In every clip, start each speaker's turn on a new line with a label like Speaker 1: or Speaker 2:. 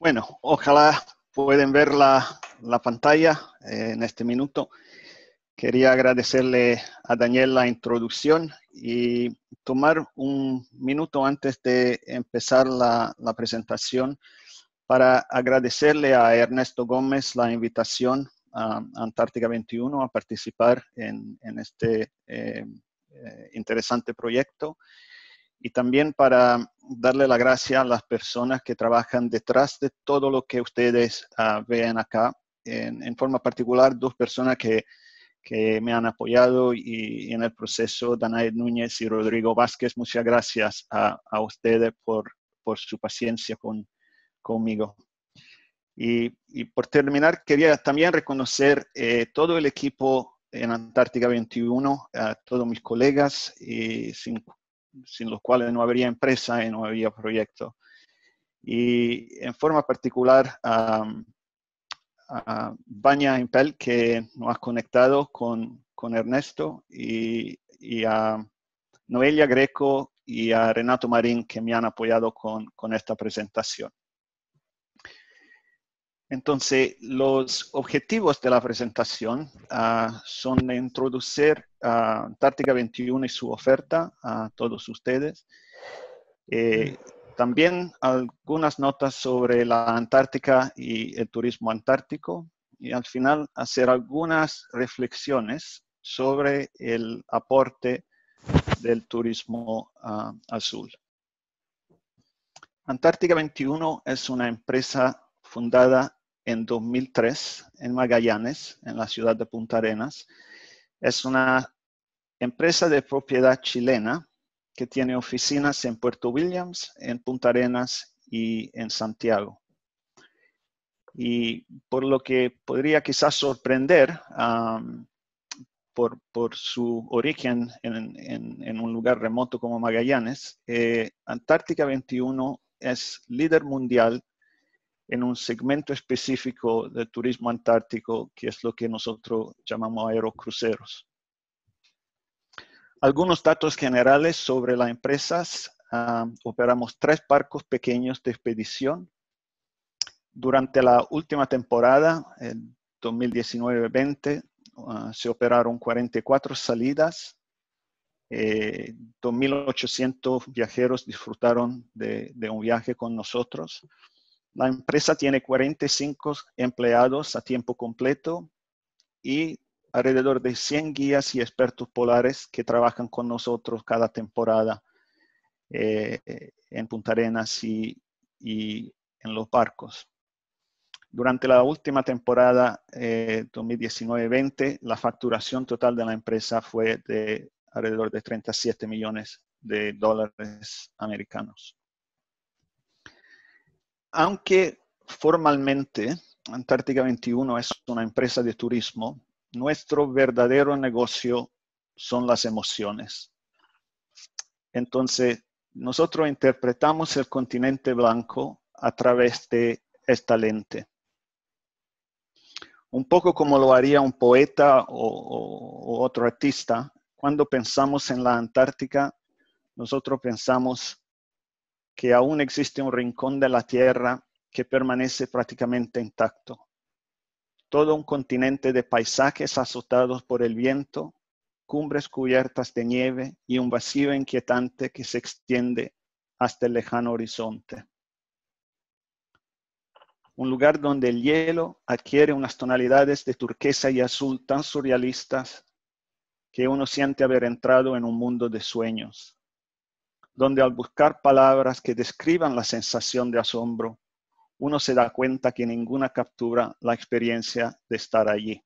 Speaker 1: Bueno, ojalá pueden ver la pantalla en este minuto. Quería agradecerle a Daniel la introducción y tomar un minuto antes de empezar la presentación para agradecerle a Ernesto Gómez la invitación a Antártica 21 a participar en este interesante proyecto. Y también para darle la gracia a las personas que trabajan detrás de todo lo que ustedes ven acá. En forma particular, dos personas que me han apoyado y en el proceso, Danae Núñez y Rodrigo Vázquez. Muchas gracias a ustedes por su paciencia conmigo. Y por terminar, quería también reconocer todo el equipo en Antártica 21, a todos mis colegas, y sin los cuales no habría empresa y no habría proyecto. Y en forma particular a Vania Impel, que nos ha conectado con Ernesto, y a Noelia Greco y a Renato Marín, que me han apoyado con esta presentación. Entonces, los objetivos de la presentación son de introducir a Antártica 21 y su oferta a todos ustedes. También algunas notas sobre la Antártica y el turismo antártico. Y al final hacer algunas reflexiones sobre el aporte del turismo azul. Antártica 21 es una empresa fundada en 2003 en Magallanes, en la ciudad de Punta Arenas. Es una empresa de propiedad chilena que tiene oficinas en Puerto Williams, en Punta Arenas y en Santiago. Y por lo que podría quizás sorprender por su origen en un lugar remoto como Magallanes, Antártica 21 es líder mundial en un segmento específico del turismo antártico, que es lo que nosotros llamamos aerocruceros. Algunos datos generales sobre las empresas. Operamos 3 barcos pequeños de expedición. Durante la última temporada, en 2019-20, se operaron 44 salidas. 2.800 viajeros disfrutaron de un viaje con nosotros. La empresa tiene 45 empleados a tiempo completo y alrededor de 100 guías y expertos polares que trabajan con nosotros cada temporada en Punta Arenas y en los barcos. Durante la última temporada 2019-20, la facturación total de la empresa fue de alrededor de 37 millones de dólares americanos. Aunque formalmente Antártica 21 es una empresa de turismo, nuestro verdadero negocio son las emociones. Entonces, nosotros interpretamos el continente blanco a través de esta lente. Un poco como lo haría un poeta o otro artista. Cuando pensamos en la Antártica, nosotros pensamos que aún existe un rincón de la Tierra que permanece prácticamente intacto. Todo un continente de paisajes azotados por el viento, cumbres cubiertas de nieve y un vacío inquietante que se extiende hasta el lejano horizonte. Un lugar donde el hielo adquiere unas tonalidades de turquesa y azul tan surrealistas que uno siente haber entrado en un mundo de sueños, donde al buscar palabras que describan la sensación de asombro, uno se da cuenta que ninguna captura la experiencia de estar allí.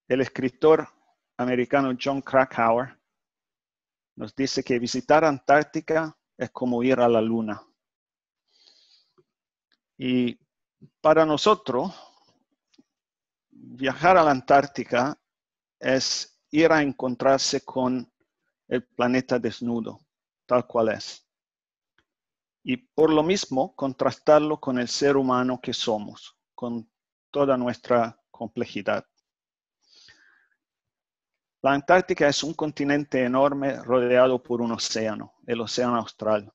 Speaker 1: El escritor americano Jon Krakauer nos dice que visitar Antártica es como ir a la luna. Y para nosotros, viajar a la Antártica es ir a encontrarse con el planeta desnudo, tal cual es. Y por lo mismo, contrastarlo con el ser humano que somos, con toda nuestra complejidad. La Antártica es un continente enorme rodeado por un océano, el océano austral.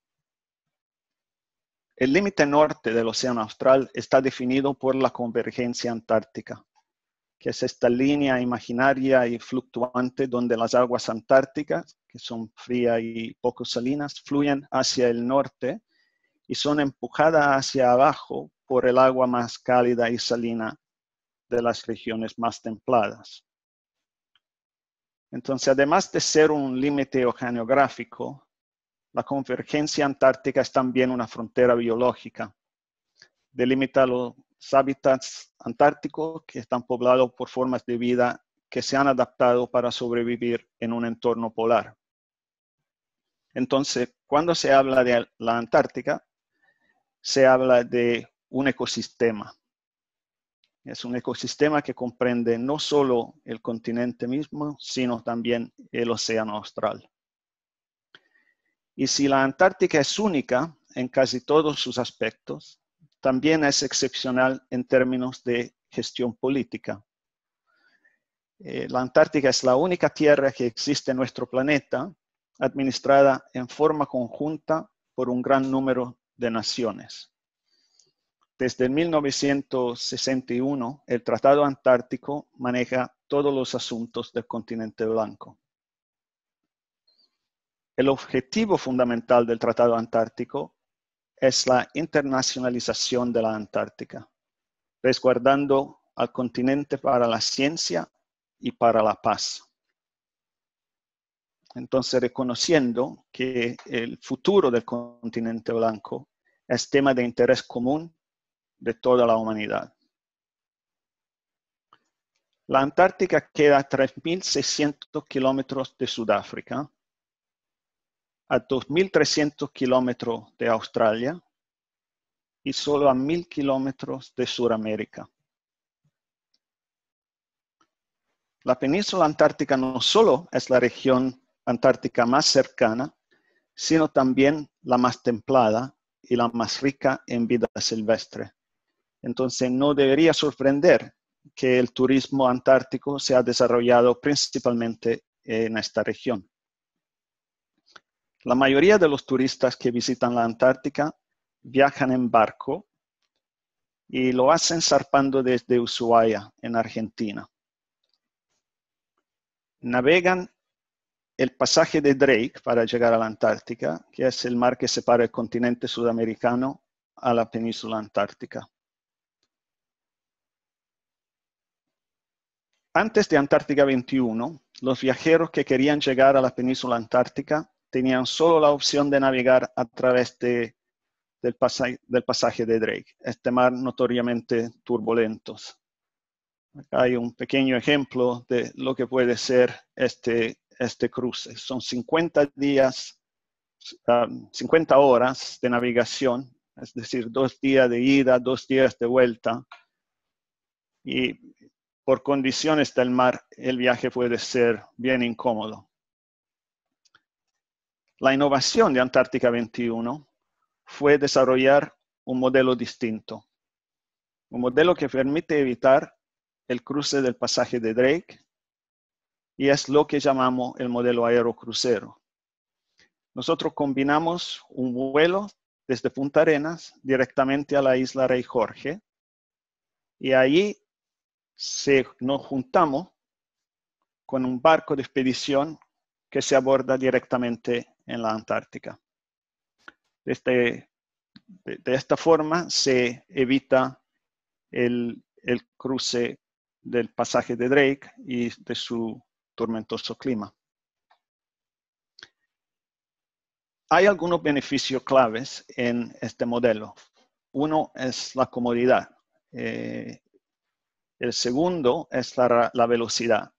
Speaker 1: El límite norte del Océano Austral está definido por la convergencia antártica, que es esta línea imaginaria y fluctuante donde las aguas antárticas, que son frías y poco salinas, fluyen hacia el norte y son empujadas hacia abajo por el agua más cálida y salina de las regiones más templadas. Entonces, además de ser un límite oceanográfico, la convergencia antártica es también una frontera biológica. Delimita los hábitats antárticos que están poblados por formas de vida que se han adaptado para sobrevivir en un entorno polar. Entonces, cuando se habla de la Antártica, se habla de un ecosistema. Es un ecosistema que comprende no solo el continente mismo, sino también el océano austral. Y si la Antártica es única en casi todos sus aspectos, también es excepcional en términos de gestión política. La Antártica es la única tierra que existe en nuestro planeta, administrada en forma conjunta por un gran número de naciones. Desde 1961, el Tratado Antártico maneja todos los asuntos del continente blanco. El objetivo fundamental del Tratado Antártico es la internacionalización de la Antártica, resguardando al continente para la ciencia y para la paz. Entonces, reconociendo que el futuro del continente blanco es tema de interés común de toda la humanidad. La Antártica queda a 3.600 kilómetros de Sudáfrica, a 2.300 kilómetros de Australia y solo a 1.000 kilómetros de Sudamérica. La península antártica no solo es la región antártica más cercana, sino también la más templada y la más rica en vida silvestre. Entonces, no debería sorprender que el turismo antártico se ha desarrollado principalmente en esta región. La mayoría de los turistas que visitan la Antártica viajan en barco y lo hacen zarpando desde Ushuaia, en Argentina. Navegan el pasaje de Drake para llegar a la Antártica, que es el mar que separa el continente sudamericano a la península antártica. Antes de Antártica 21, los viajeros que querían llegar a la península antártica tenían solo la opción de navegar a través del pasaje de Drake, este mar notoriamente turbulento. Acá hay un pequeño ejemplo de lo que puede ser este cruce. Son 50 horas de navegación, es decir, 2 días de ida, 2 días de vuelta. Y por condiciones del mar, el viaje puede ser bien incómodo. La innovación de Antártica 21 fue desarrollar un modelo distinto. Un modelo que permite evitar el cruce del pasaje de Drake y es lo que llamamos el modelo aerocrucero. Nosotros combinamos un vuelo desde Punta Arenas directamente a la isla Rey Jorge y allí nos juntamos con un barco de expedición que se aborda directamente en la Antártica. De esta forma se evita el cruce del pasaje de Drake y de su tormentoso clima. Hay algunos beneficios claves en este modelo. Uno es la comodidad. El segundo es la velocidad.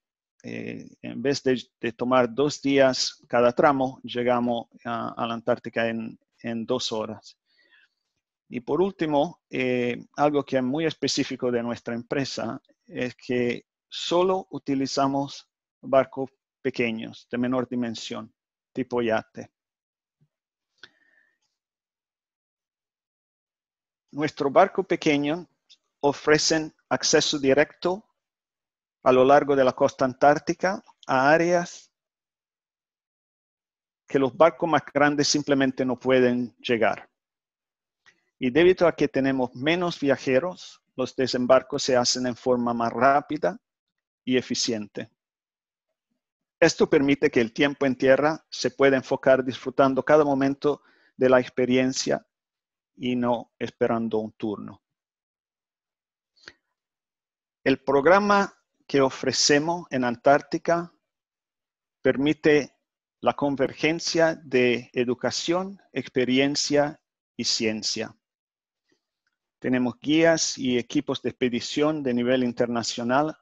Speaker 1: En vez de tomar 2 días cada tramo, llegamos a la Antártica en 2 horas. Y por último, algo que es muy específico de nuestra empresa es que solo utilizamos barcos pequeños, de menor dimensión, tipo yate. Nuestro barco pequeño ofrecen acceso directo a lo largo de la costa antártica a áreas que los barcos más grandes simplemente no pueden llegar. Y debido a que tenemos menos viajeros, los desembarcos se hacen en forma más rápida y eficiente. Esto permite que el tiempo en tierra se pueda enfocar disfrutando cada momento de la experiencia y no esperando un turno. El programa que ofrecemos en Antártica permite la convergencia de educación, experiencia y ciencia. Tenemos guías y equipos de expedición de nivel internacional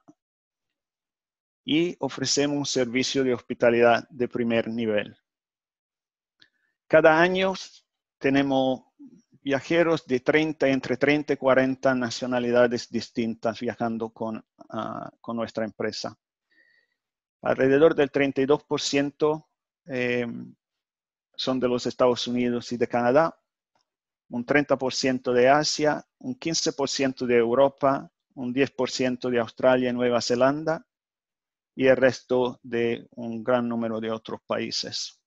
Speaker 1: y ofrecemos un servicio de hospitalidad de primer nivel. Cada año tenemos viajeros de entre 30 y 40 nacionalidades distintas viajando con nuestra empresa. Alrededor del 32% son de los Estados Unidos y de Canadá, un 30% de Asia, un 15% de Europa, un 10% de Australia y Nueva Zelanda y el resto de un gran número de otros países.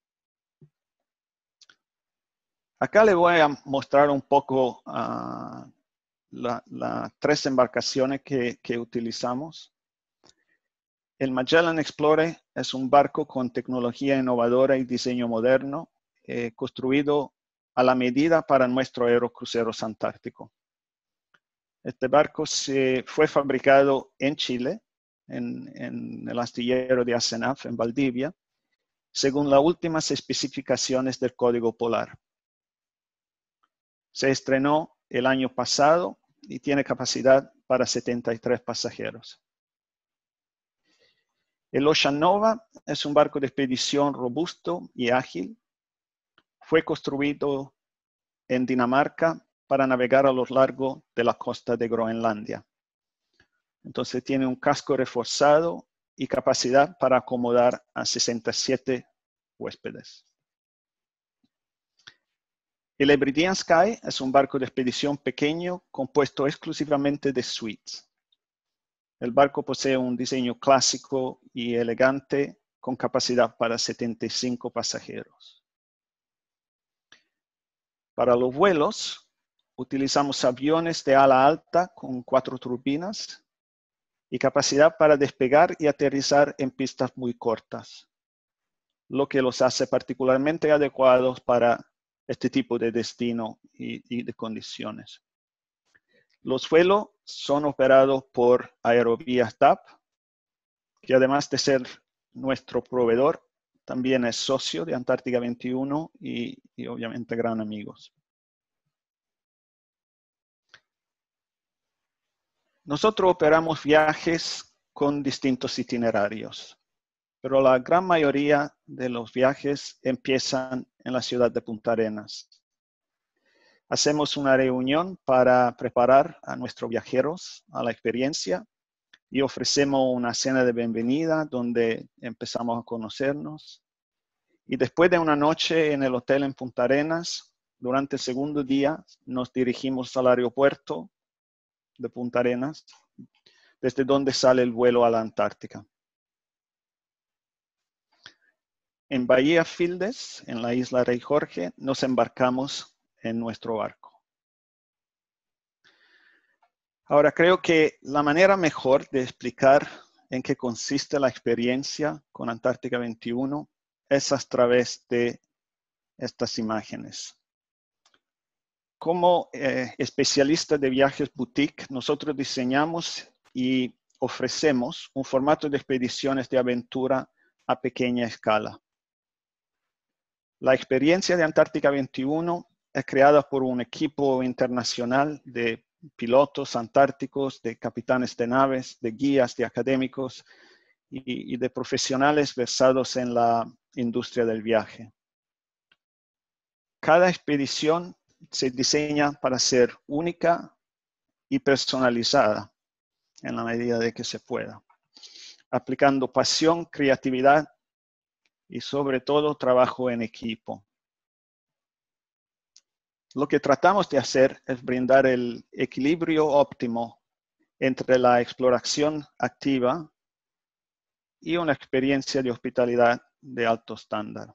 Speaker 1: Acá les voy a mostrar un poco las 3 embarcaciones que utilizamos. El Magellan Explorer es un barco con tecnología innovadora y diseño moderno, construido a la medida para nuestro aerocruceros antártico. Este barco fue fabricado en Chile, en el astillero de Asenaf, en Valdivia, según las últimas especificaciones del Código Polar. Se estrenó el año pasado y tiene capacidad para 73 pasajeros. El Ocean Nova es un barco de expedición robusto y ágil. Fue construido en Dinamarca para navegar a lo largo de la costa de Groenlandia. Entonces tiene un casco reforzado y capacidad para acomodar a 67 huéspedes. El Hebridean Sky es un barco de expedición pequeño compuesto exclusivamente de suites. El barco posee un diseño clásico y elegante con capacidad para 75 pasajeros. Para los vuelos, utilizamos aviones de ala alta con 4 turbinas y capacidad para despegar y aterrizar en pistas muy cortas, lo que los hace particularmente adecuados para este tipo de destino y de condiciones. Los vuelos son operados por Aerovías TAP, que además de ser nuestro proveedor, también es socio de Antártica 21 y obviamente gran amigos. Nosotros operamos viajes con distintos itinerarios, pero la gran mayoría de los viajes empiezan en la ciudad de Punta Arenas. Hacemos una reunión para preparar a nuestros viajeros a la experiencia y ofrecemos una cena de bienvenida donde empezamos a conocernos. Y después de una noche en el hotel en Punta Arenas, durante el segundo día nos dirigimos al aeropuerto de Punta Arenas, desde donde sale el vuelo a la Antártica. En Bahía Fieldes, en la isla Rey Jorge, nos embarcamos en nuestro barco. Ahora, creo que la manera mejor de explicar en qué consiste la experiencia con Antártica 21 es a través de estas imágenes. Como especialistas de viajes boutique, nosotros diseñamos y ofrecemos un formato de expediciones de aventura a pequeña escala. La experiencia de Antártica 21 es creada por un equipo internacional de pilotos antárticos, de capitanes de naves, de guías, de académicos y de profesionales versados en la industria del viaje. Cada expedición se diseña para ser única y personalizada en la medida de que se pueda, aplicando pasión, creatividad y sobre todo trabajo en equipo. Lo que tratamos de hacer es brindar el equilibrio óptimo entre la exploración activa y una experiencia de hospitalidad de alto estándar.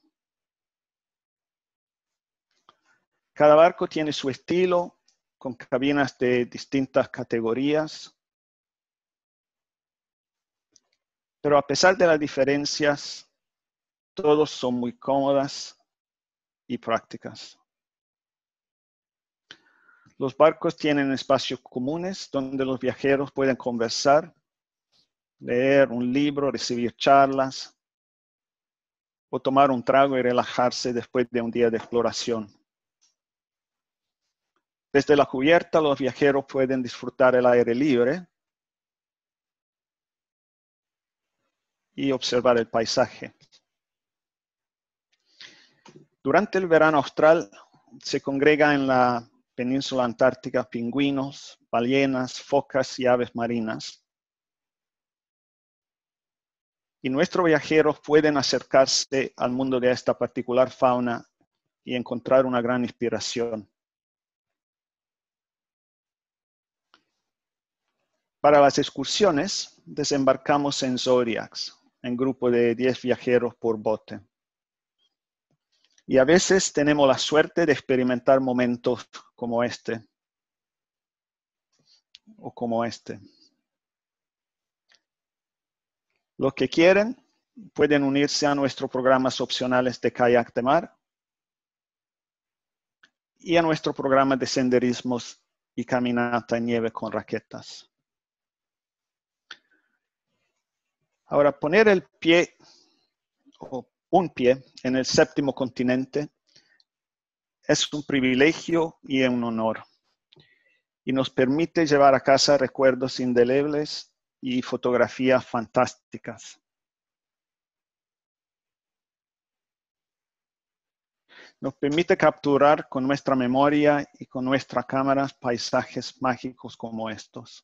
Speaker 1: Cada barco tiene su estilo con cabinas de distintas categorías. Pero a pesar de las diferencias, todos son muy cómodas y prácticas. Los barcos tienen espacios comunes donde los viajeros pueden conversar, leer un libro, recibir charlas o tomar un trago y relajarse después de un día de exploración. Desde la cubierta, los viajeros pueden disfrutar el aire libre y observar el paisaje. Durante el verano austral se congregan en la península antártica pingüinos, ballenas, focas y aves marinas. Y nuestros viajeros pueden acercarse al mundo de esta particular fauna y encontrar una gran inspiración. Para las excursiones, desembarcamos en Zodiacs, en grupo de 10 viajeros por bote. Y a veces tenemos la suerte de experimentar momentos como este, o como este. Los que quieren pueden unirse a nuestros programas opcionales de kayak de mar y a nuestro programa de senderismos y caminata en nieve con raquetas. Ahora, poner el pie o un pie en el séptimo continente es un privilegio y un honor, y nos permite llevar a casa recuerdos indelebles y fotografías fantásticas. Nos permite capturar con nuestra memoria y con nuestras cámaras paisajes mágicos como estos.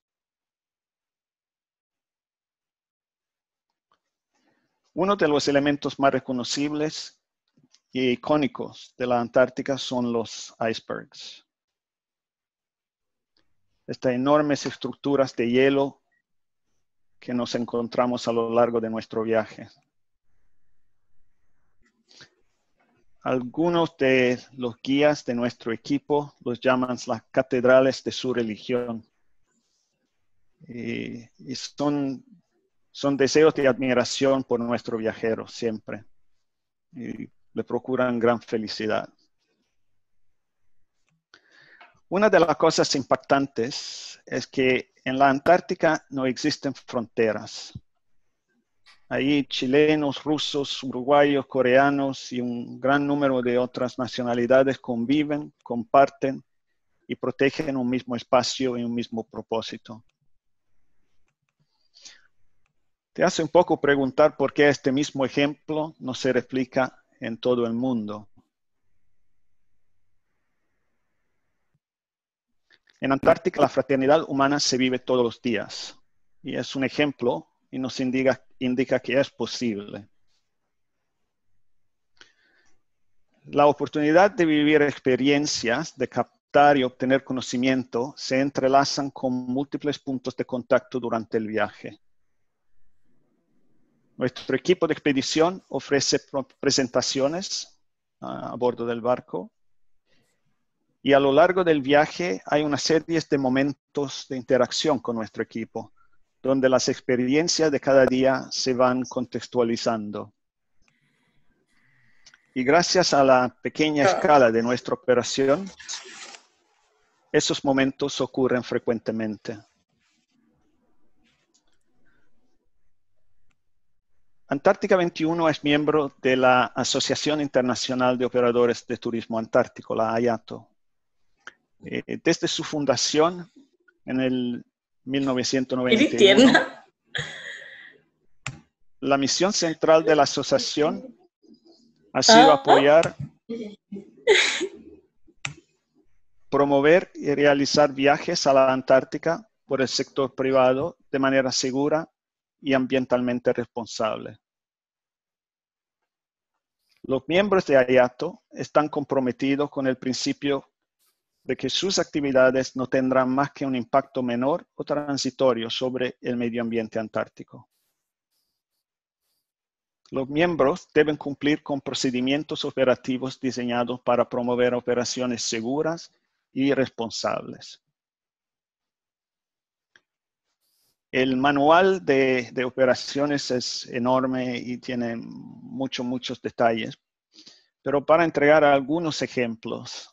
Speaker 1: Uno de los elementos más reconocibles y icónicos de la Antártica son los icebergs. Estas enormes estructuras de hielo que nos encontramos a lo largo de nuestro viaje. Algunos de los guías de nuestro equipo los llaman las catedrales de su religión. Y son deseos de admiración por nuestros viajeros siempre. Y le procuran gran felicidad. Una de las cosas impactantes es que en la Antártica no existen fronteras. Ahí chilenos, rusos, uruguayos, coreanos y un gran número de otras nacionalidades conviven, comparten y protegen un mismo espacio y un mismo propósito. Te hace un poco preguntar por qué este mismo ejemplo no se replica en todo el mundo. En Antártica la fraternidad humana se vive todos los días y es un ejemplo y nos indica que es posible. La oportunidad de vivir experiencias, de captar y obtener conocimiento se entrelazan con múltiples puntos de contacto durante el viaje. Nuestro equipo de expedición ofrece presentaciones a bordo del barco y a lo largo del viaje hay una serie de momentos de interacción con nuestro equipo, donde las experiencias de cada día se van contextualizando. Y gracias a la pequeña escala de nuestra operación, esos momentos ocurren frecuentemente. Antártica 21 es miembro de la Asociación Internacional de Operadores de Turismo Antártico, la AIATO. Desde su fundación en el 1991, la misión central de la asociación ha sido apoyar, promover y realizar viajes a la Antártica por el sector privado de manera segura y ambientalmente responsable. Los miembros de AIATO están comprometidos con el principio de que sus actividades no tendrán más que un impacto menor o transitorio sobre el medio ambiente antártico. Los miembros deben cumplir con procedimientos operativos diseñados para promover operaciones seguras y responsables. El manual de operaciones es enorme y tiene muchos detalles, pero para entregar algunos ejemplos,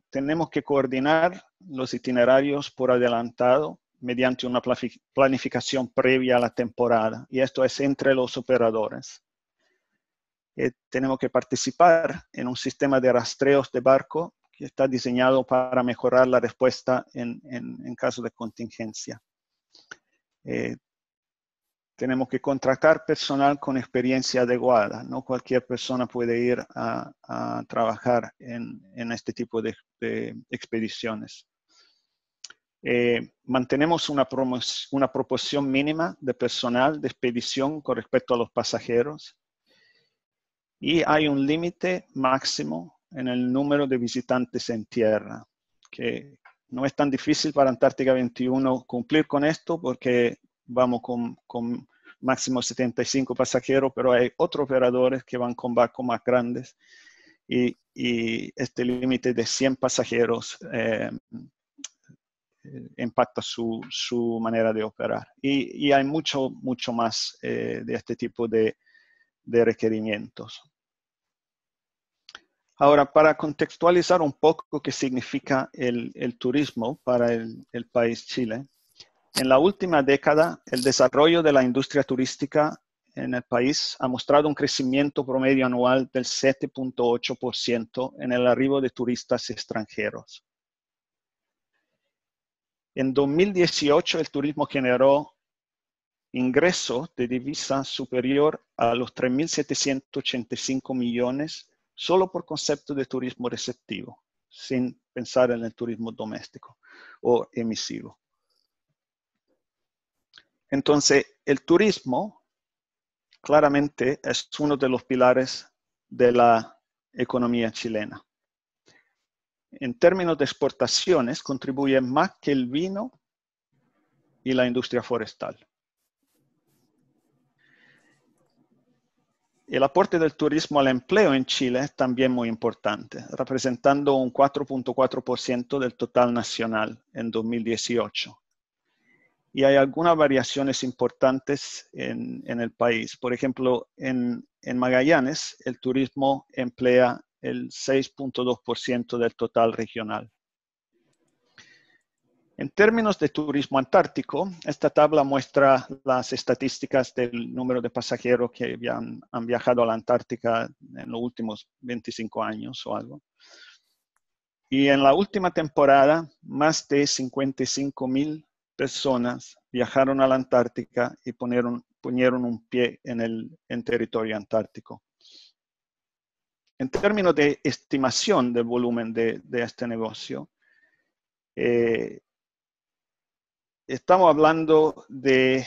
Speaker 1: tenemos que coordinar los itinerarios por adelantado mediante una planificación previa a la temporada, y esto es entre los operadores. Tenemos que participar en un sistema de rastreos de barco que está diseñado para mejorar la respuesta en caso de contingencia. Tenemos que contratar personal con experiencia adecuada. No cualquier persona puede ir a trabajar en este tipo de expediciones. Mantenemos una proporción mínima de personal de expedición con respecto a los pasajeros. Y hay un límite máximo en el número de visitantes en tierra, que no es tan difícil para Antártica 21 cumplir con esto porque vamos con máximo 75 pasajeros, pero hay otros operadores que van con barcos más grandes y este límite de 100 pasajeros impacta su manera de operar. Y hay mucho más de este tipo de requerimientos. Ahora, para contextualizar un poco qué significa el turismo para el país Chile, en la última década, el desarrollo de la industria turística en el país ha mostrado un crecimiento promedio anual del 7.8% en el arribo de turistas extranjeros. En 2018, el turismo generó ingresos de divisa superior a los 3.785 millones solo por concepto de turismo receptivo, sin pensar en el turismo doméstico o emisivo. Entonces, el turismo claramente es uno de los pilares de la economía chilena. En términos de exportaciones, contribuye más que el vino y la industria forestal. El aporte del turismo al empleo en Chile es también muy importante, representando un 4.4% del total nacional en 2018. Y hay algunas variaciones importantes en el país. Por ejemplo, en Magallanes, el turismo emplea el 6.2% del total regional. En términos de turismo antártico, esta tabla muestra las estadísticas del número de pasajeros que han viajado a la Antártica en los últimos 25 años o algo. Y en la última temporada, más de 55,000 personas viajaron a la Antártica y ponieron un pie en territorio antártico. En términos de estimación del volumen de este negocio, estamos hablando de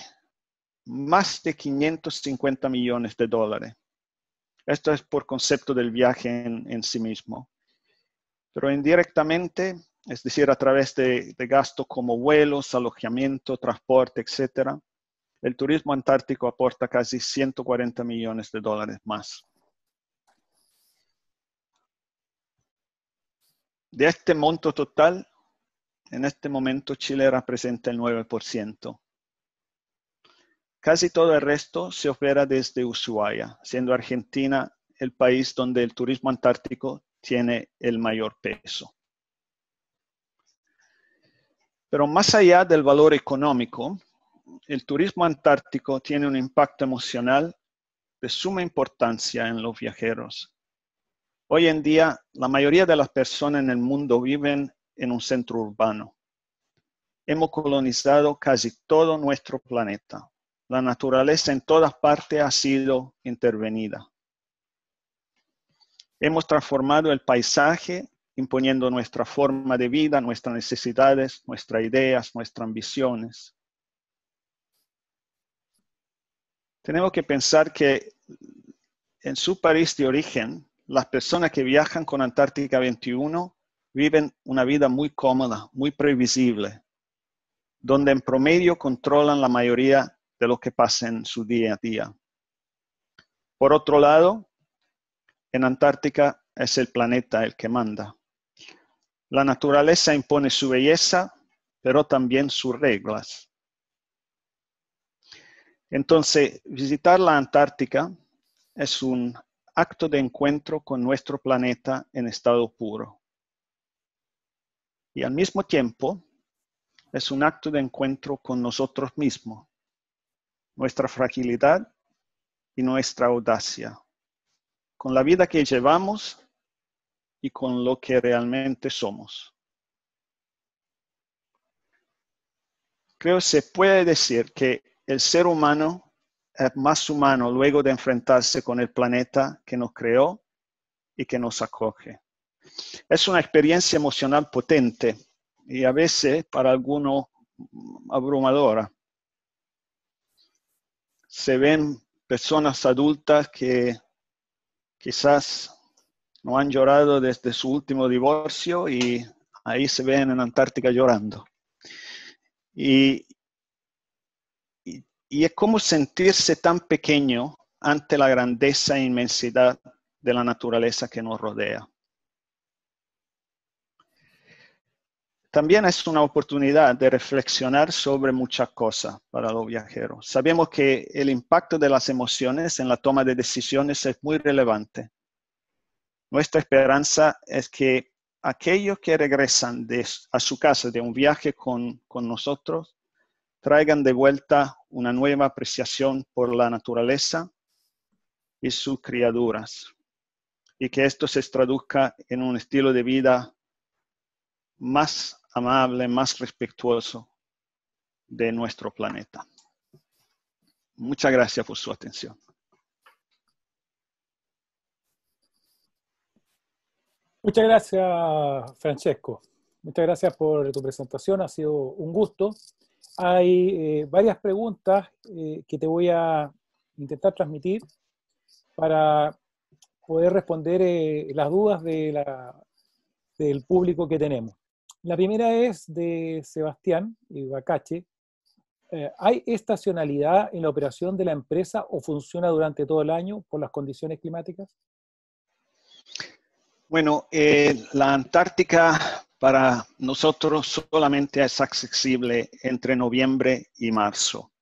Speaker 1: más de 550 millones de dólares. Esto es por concepto del viaje en sí mismo. Pero indirectamente, es decir, a través de gastos como vuelos, alojamiento, transporte, etc., el turismo antártico aporta casi 140 millones de dólares más. De este monto total, en este momento Chile representa el 9%. Casi todo el resto se opera desde Ushuaia, siendo Argentina el país donde el turismo antártico tiene el mayor peso. Pero más allá del valor económico, el turismo antártico tiene un impacto emocional de suma importancia en los viajeros. Hoy en día, la mayoría de las personas en el mundo viven en un centro urbano. Hemos colonizado casi todo nuestro planeta. La naturaleza en todas partes ha sido intervenida. Hemos transformado el paisaje, imponiendo nuestra forma de vida, nuestras necesidades, nuestras ideas, nuestras ambiciones. Tenemos que pensar que en su país de origen, las personas que viajan con Antártica 21 viven una vida muy cómoda, muy previsible, donde en promedio controlan la mayoría de lo que pasa en su día a día. Por otro lado, en Antártica es el planeta el que manda. La naturaleza impone su belleza, pero también sus reglas. Entonces, visitar la Antártica es un acto de encuentro con nuestro planeta en estado puro. Y al mismo tiempo, es un acto de encuentro con nosotros mismos, nuestra fragilidad y nuestra audacia, con la vida que llevamos y con lo que realmente somos. Creo que se puede decir que el ser humano es más humano luego de enfrentarse con el planeta que nos creó y que nos acoge. Es una experiencia emocional potente y a veces para algunos abrumadora. Se ven personas adultas que quizás no han llorado desde su último divorcio y ahí se ven en Antártica llorando. Y es como sentirse tan pequeño ante la grandeza e inmensidad de la naturaleza que nos rodea. También es una oportunidad de reflexionar sobre muchas cosas para los viajeros. Sabemos que el impacto de las emociones en la toma de decisiones es muy relevante. Nuestra esperanza es que aquellos que regresan a su casa de un viaje con nosotros traigan de vuelta una nueva apreciación por la naturaleza y sus criaturas, y que esto se traduzca en un estilo de vida más amable, más respetuoso de nuestro planeta. Muchas gracias por su atención.
Speaker 2: Muchas gracias, Francesco. Muchas gracias por tu presentación, ha sido un gusto. Hay varias preguntas que te voy a intentar transmitir para poder responder las dudas del público que tenemos. La primera es de Sebastián Bacache. ¿Hay estacionalidad en la operación de la empresa o funciona durante todo el año por las condiciones climáticas?
Speaker 1: Bueno, la Antártica para nosotros solamente es accesible entre noviembre y marzo.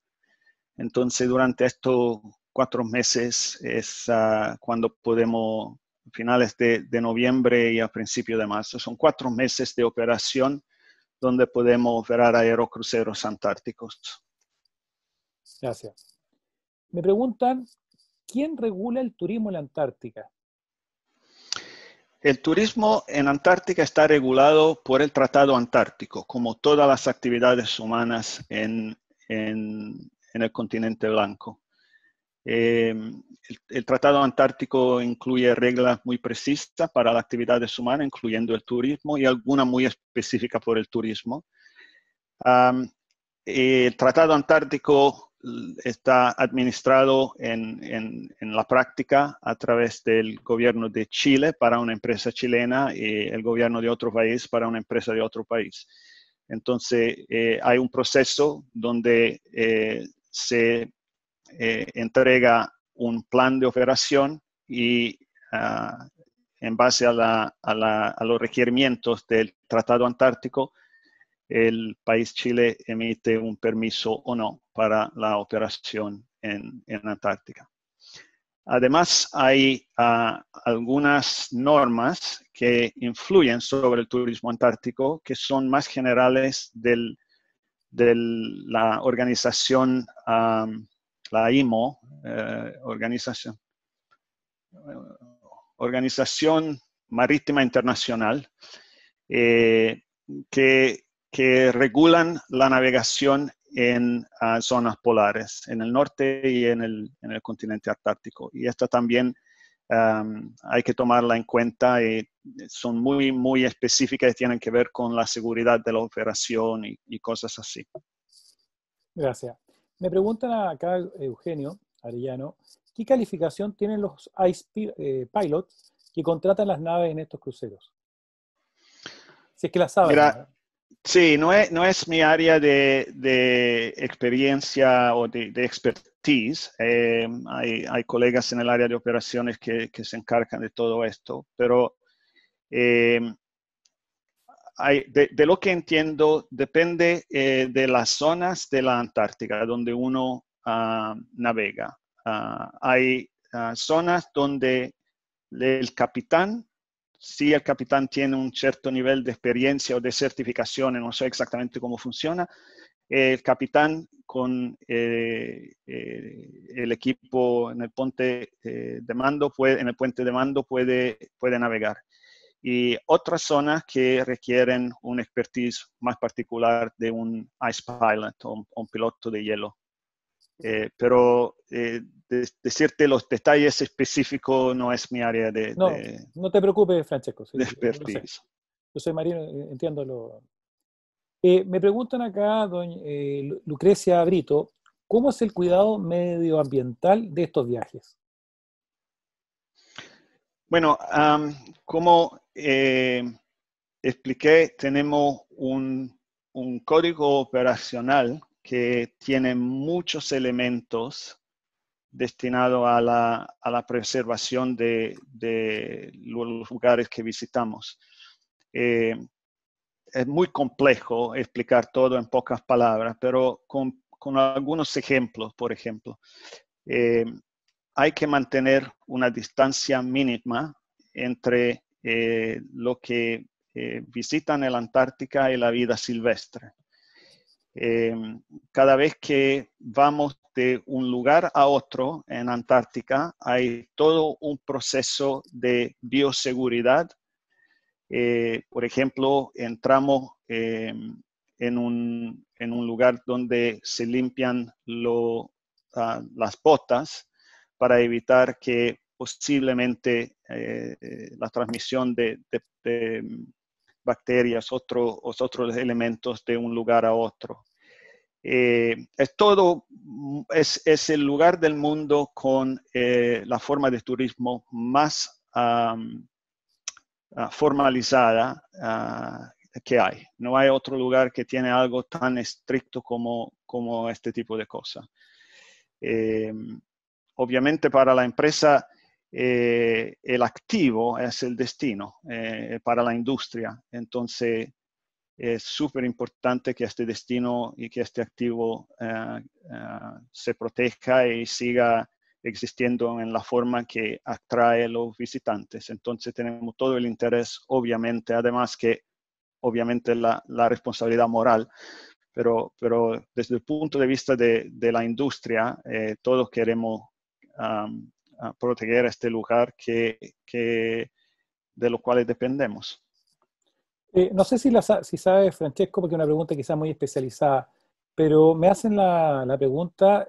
Speaker 1: Entonces, durante estos 4 meses es cuando podemos, finales de noviembre y a principios de marzo. Son 4 meses de operación donde podemos operar aerocruceros antárticos.
Speaker 2: Gracias. Me preguntan, ¿quién regula el turismo en la Antártica?
Speaker 1: El turismo en Antártica está regulado por el Tratado Antártico, como todas las actividades humanas en el continente blanco. El Tratado Antártico incluye reglas muy precisas para las actividades humanas, incluyendo el turismo y algunas muy específicas por el turismo. El Tratado Antártico está administrado en la práctica a través del gobierno de Chile para una empresa chilena y el gobierno de otro país para una empresa de otro país. Entonces, hay un proceso donde se entrega un plan de operación y en base a los requerimientos del Tratado Antártico, el país Chile emite un permiso o no para la operación en Antártica. Además, hay algunas normas que influyen sobre el turismo antártico que son más generales de la organización, la IMO, Organización Marítima Internacional, que regulan la navegación en zonas polares, en el norte y en el continente antártico. Y esta también hay que tomarla en cuenta y son muy, muy específicas y tienen que ver con la seguridad de la operación y cosas así.
Speaker 2: Gracias. Me preguntan acá, Eugenio Arellano, ¿qué calificación tienen los Ice Pilots que contratan las naves en estos cruceros? Si es que las saben.
Speaker 1: Mira, sí, no es mi área de experiencia o de expertise. Hay colegas en el área de operaciones que se encargan de todo esto, pero de lo que entiendo, depende de las zonas de la Antártica donde uno navega. Hay zonas donde el capitán, si el capitán tiene un cierto nivel de experiencia o de certificación, no sé exactamente cómo funciona, el capitán con el equipo en el puente de mando, en el puente de mando puede navegar. Y otras zonas que requieren un expertise más particular de un ice pilot o un piloto de hielo. Pero decirte los detalles específicos no es mi área
Speaker 2: No te preocupes, Francesco. Sí,
Speaker 1: de
Speaker 2: yo lo sé.
Speaker 1: expertise.
Speaker 2: Yo soy marino, entiendo lo. Me preguntan acá, doña Lucrecia Brito, ¿cómo es el cuidado medioambiental de estos viajes?
Speaker 1: Bueno, como expliqué, tenemos un código operacional que tiene muchos elementos destinados a la preservación de los lugares que visitamos. Es muy complejo explicar todo en pocas palabras, pero con algunos ejemplos, por ejemplo. Hay que mantener una distancia mínima entre lo que visitan el Antártica y la vida silvestre. Cada vez que vamos de un lugar a otro en Antártica, hay todo un proceso de bioseguridad. Por ejemplo, entramos en un lugar donde se limpian las botas para evitar que posiblemente la transmisión de bacterias, otros elementos de un lugar a otro. Es el lugar del mundo con la forma de turismo más formalizada que hay. No hay otro lugar que tiene algo tan estricto como este tipo de cosas. Obviamente para la empresa el activo es el destino para la industria. Entonces es súper importante que este destino y que este activo se proteja y siga existiendo en la forma que atrae a los visitantes. Entonces tenemos todo el interés, obviamente, además que obviamente la responsabilidad moral, pero desde el punto de vista de la industria, todos queremos proteger este lugar de los cuales dependemos.
Speaker 2: No sé si sabes, Francesco, porque es una pregunta quizás muy especializada, pero me hacen la pregunta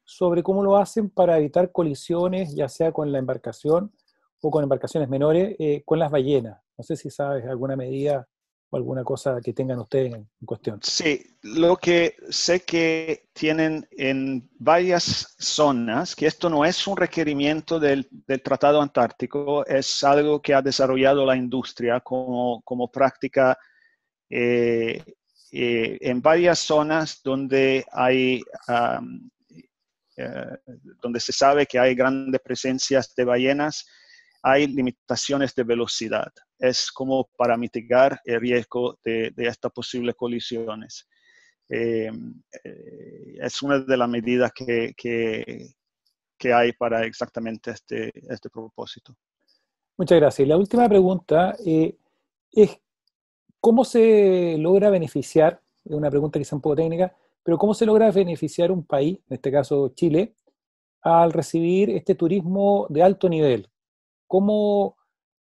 Speaker 2: sobre cómo lo hacen para evitar colisiones, ya sea con la embarcación o con embarcaciones menores, con las ballenas. No sé si sabes alguna medida o alguna cosa que tengan ustedes en cuestión.
Speaker 1: Sí, lo que sé que tienen en varias zonas, que esto no es un requerimiento del Tratado Antártico, es algo que ha desarrollado la industria como práctica en varias zonas donde donde se sabe que hay grandes presencias de ballenas, hay limitaciones de velocidad. Es como para mitigar el riesgo de estas posibles colisiones. Es una de las medidas que hay para exactamente este propósito.
Speaker 2: Muchas gracias. La última pregunta es ¿cómo se logra beneficiar? Es una pregunta quizá un poco técnica, pero ¿cómo se logra beneficiar un país, en este caso Chile, al recibir este turismo de alto nivel? ¿Cómo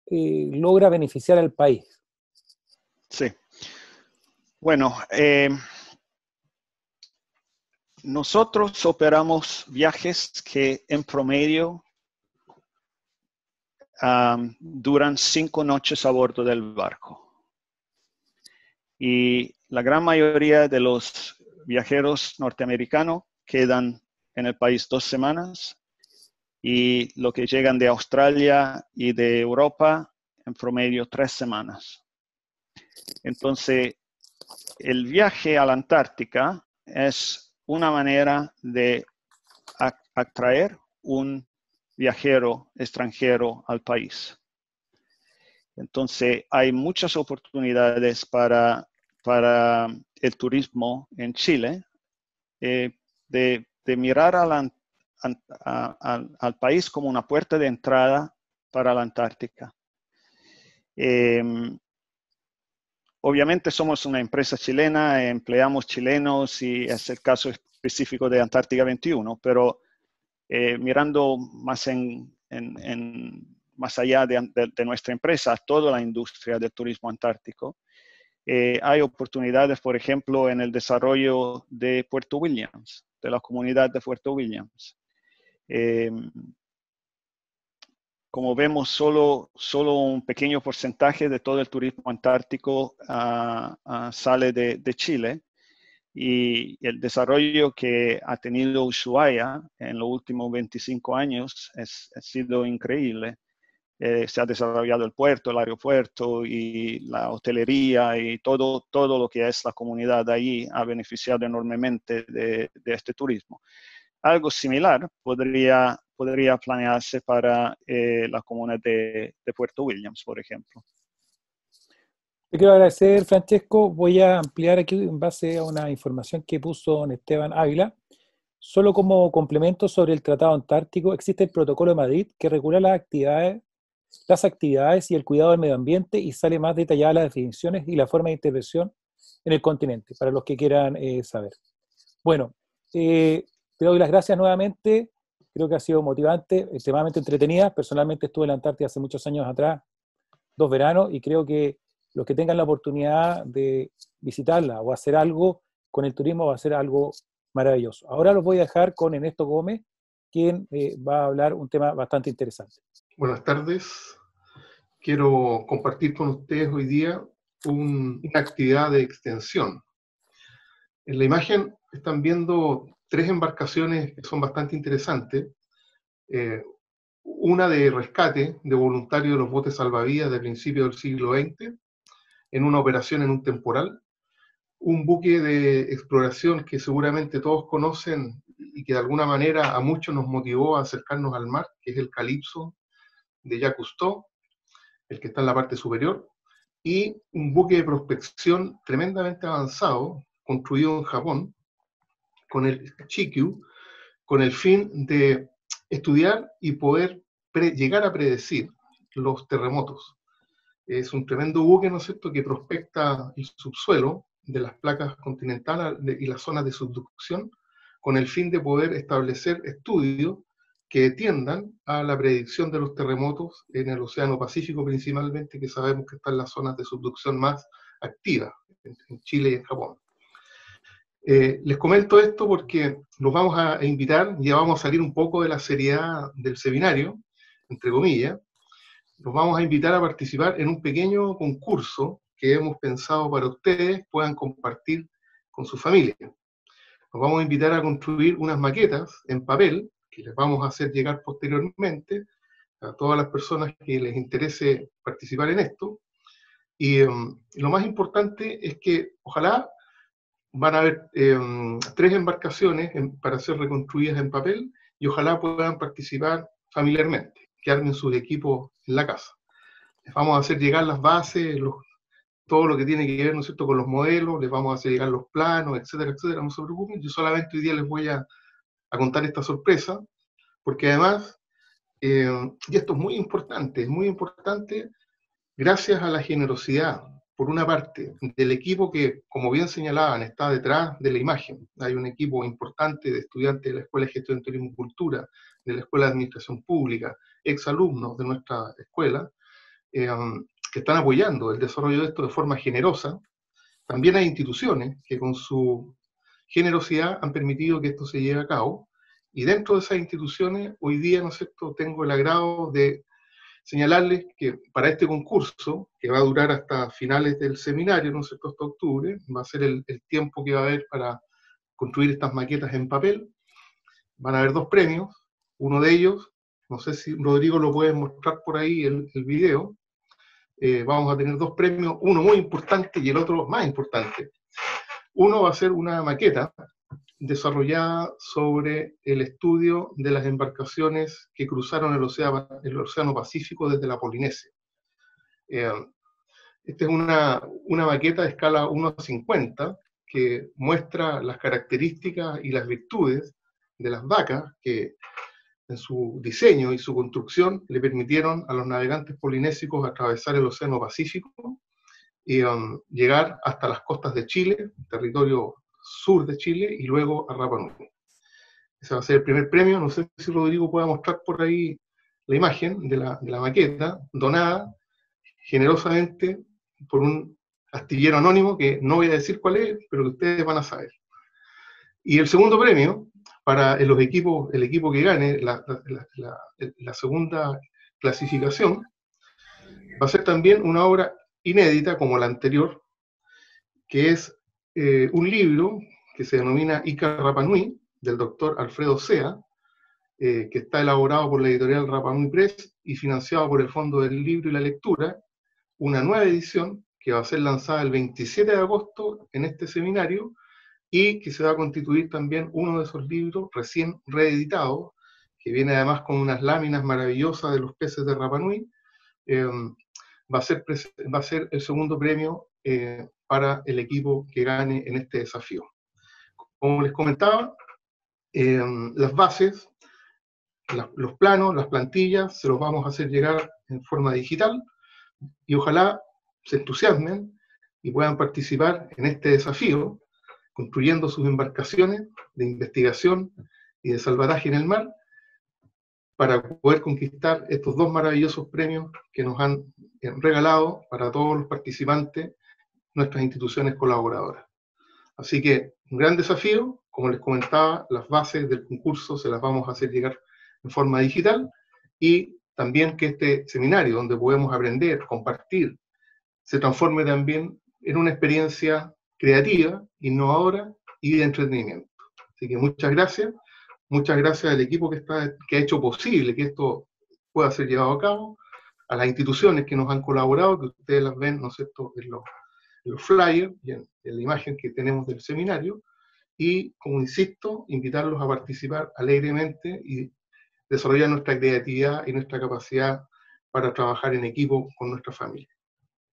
Speaker 2: logra beneficiar al país?
Speaker 1: Sí. Bueno, nosotros operamos viajes que en promedio duran 5 noches a bordo del barco. Y la gran mayoría de los viajeros norteamericanos quedan en el país 2 semanas y los que llegan de Australia y de Europa en promedio 3 semanas. Entonces, el viaje a la Antártica es una manera de atraer un viajero extranjero al país. Entonces, hay muchas oportunidades para el turismo en Chile, de mirar al país como una puerta de entrada para la Antártica. Obviamente somos una empresa chilena, empleamos chilenos y es el caso específico de Antártica 21, pero mirando más, más allá de nuestra empresa, toda la industria del turismo antártico, hay oportunidades, por ejemplo, en el desarrollo de Puerto Williams, de la comunidad de Puerto Williams. Como vemos, solo un pequeño porcentaje de todo el turismo antártico sale de Chile, y el desarrollo que ha tenido Ushuaia en los últimos 25 años ha sido increíble. Se ha desarrollado el puerto, el aeropuerto y la hotelería y todo lo que es la comunidad allí ha beneficiado enormemente de este turismo. Algo similar podría planearse para la comuna de Puerto Williams, por ejemplo.
Speaker 2: Te quiero agradecer, Francesco. Voy a ampliar aquí en base a una información que puso don Esteban Ávila. Solo como complemento sobre el Tratado Antártico, existe el Protocolo de Madrid que regula las actividades y el cuidado del medio ambiente, y sale más detallada las definiciones y la forma de intervención en el continente, para los que quieran saber. Bueno, te doy las gracias nuevamente. Creo que ha sido motivante, extremadamente entretenida. Personalmente estuve en la Antártida hace muchos años atrás, 2 veranos, y creo que los que tengan la oportunidad de visitarla o hacer algo con el turismo va a ser algo maravilloso. Ahora los voy a dejar con Ernesto Gómez, quien va a hablar un tema bastante interesante.
Speaker 3: Buenas tardes. Quiero compartir con ustedes hoy día una actividad de extensión. En la imagen están viendo 3 embarcaciones que son bastante interesantes. Una de rescate de voluntarios de los botes salvavidas de principios del siglo XX, en una operación en un temporal. Un buque de exploración que seguramente todos conocen y que de alguna manera a muchos nos motivó a acercarnos al mar, que es el Calypso de Jacques Cousteau, el que está en la parte superior, y un buque de prospección tremendamente avanzado, construido en Japón, con el Chikyu, con el fin de estudiar y poder llegar a predecir los terremotos. Es un tremendo buque, ¿no es cierto?, que prospecta el subsuelo de las placas continentales y las zonas de subducción, con el fin de poder establecer estudios que tiendan a la predicción de los terremotos en el Océano Pacífico principalmente, que sabemos que están las zonas de subducción más activas, en Chile y en Japón. Les comento esto porque los vamos a invitar, ya vamos a salir un poco de la seriedad del seminario, entre comillas. Los vamos a invitar a participar en un pequeño concurso que hemos pensado para ustedes puedan compartir con su familia. Los vamos a invitar a construir unas maquetas en papel que les vamos a hacer llegar posteriormente a todas las personas que les interese participar en esto. Y lo más importante es que ojalá van a haber 3 embarcaciones para ser reconstruidas en papel, y ojalá puedan participar familiarmente, que armen sus equipos en la casa. Les vamos a hacer llegar las bases, todo lo que tiene que ver, ¿no es cierto?, con los modelos, les vamos a hacer llegar los planos, etcétera, etcétera. No se preocupen, yo solamente hoy día les voy a contar esta sorpresa, porque además, y esto es muy importante, gracias a la generosidad, por una parte, del equipo que, como bien señalaban, está detrás de la imagen. Hay un equipo importante de estudiantes de la Escuela de Gestión de Turismo y Cultura, de la Escuela de Administración Pública, exalumnos de nuestra escuela, que están apoyando el desarrollo de esto de forma generosa. También hay instituciones que con su generosidad han permitido que esto se lleve a cabo, y dentro de esas instituciones, hoy día, ¿no es cierto?, tengo el agrado de señalarles que para este concurso, que va a durar hasta finales del seminario, ¿no es cierto?, hasta octubre, va a ser el tiempo que va a haber para construir estas maquetas en papel. Van a haber 2 premios, uno de ellos, no sé si Rodrigo lo puede mostrar por ahí el video. Vamos a tener 2 premios, uno muy importante y el otro más importante. Uno va a ser una maqueta desarrollada sobre el estudio de las embarcaciones que cruzaron el Océano Pacífico desde la Polinesia. Esta es una maqueta de escala 1:50 que muestra las características y las virtudes de las vacas que en su diseño y su construcción le permitieron a los navegantes polinésicos atravesar el Océano Pacífico y llegar hasta las costas de Chile, territorio sur de Chile, y luego a Rapa Nui. Ese va a ser el primer premio. No sé si Rodrigo puede mostrar por ahí la imagen de la maqueta, donada generosamente por un astillero anónimo, que no voy a decir cuál es, pero que ustedes van a saber. Y el segundo premio, para el equipo que gane la segunda clasificación, va a ser también una obra inédita como la anterior, que es un libro que se denomina Ica Rapa Nui, del doctor Alfredo Sea, que está elaborado por la editorial Rapa Nui Press y financiado por el Fondo del Libro y la Lectura, una nueva edición que va a ser lanzada el 27 de agosto en este seminario, y que se va a constituir también uno de esos libros recién reeditados, que viene además con unas láminas maravillosas de los peces de Rapa Nui. Va a ser el segundo premio para el equipo que gane en este desafío. Como les comentaba, las bases, los planos, las plantillas, se los vamos a hacer llegar en forma digital, y ojalá se entusiasmen y puedan participar en este desafío, construyendo sus embarcaciones de investigación y de salvataje en el mar, para poder conquistar estos dos maravillosos premios que nos han regalado para todos los participantes nuestras instituciones colaboradoras. Así que un gran desafío. Como les comentaba, las bases del concurso se las vamos a hacer llegar en forma digital, y también que este seminario, donde podemos aprender, compartir, se transforme también en una experiencia creativa, innovadora y de entretenimiento. Así que muchas gracias al equipo que ha hecho posible que esto pueda ser llevado a cabo, a las instituciones que nos han colaborado, que ustedes las ven, ¿no es cierto?, en los flyers y en la imagen que tenemos del seminario, y, como insisto, invitarlos a participar alegremente y desarrollar nuestra creatividad y nuestra capacidad para trabajar en equipo con nuestra familia.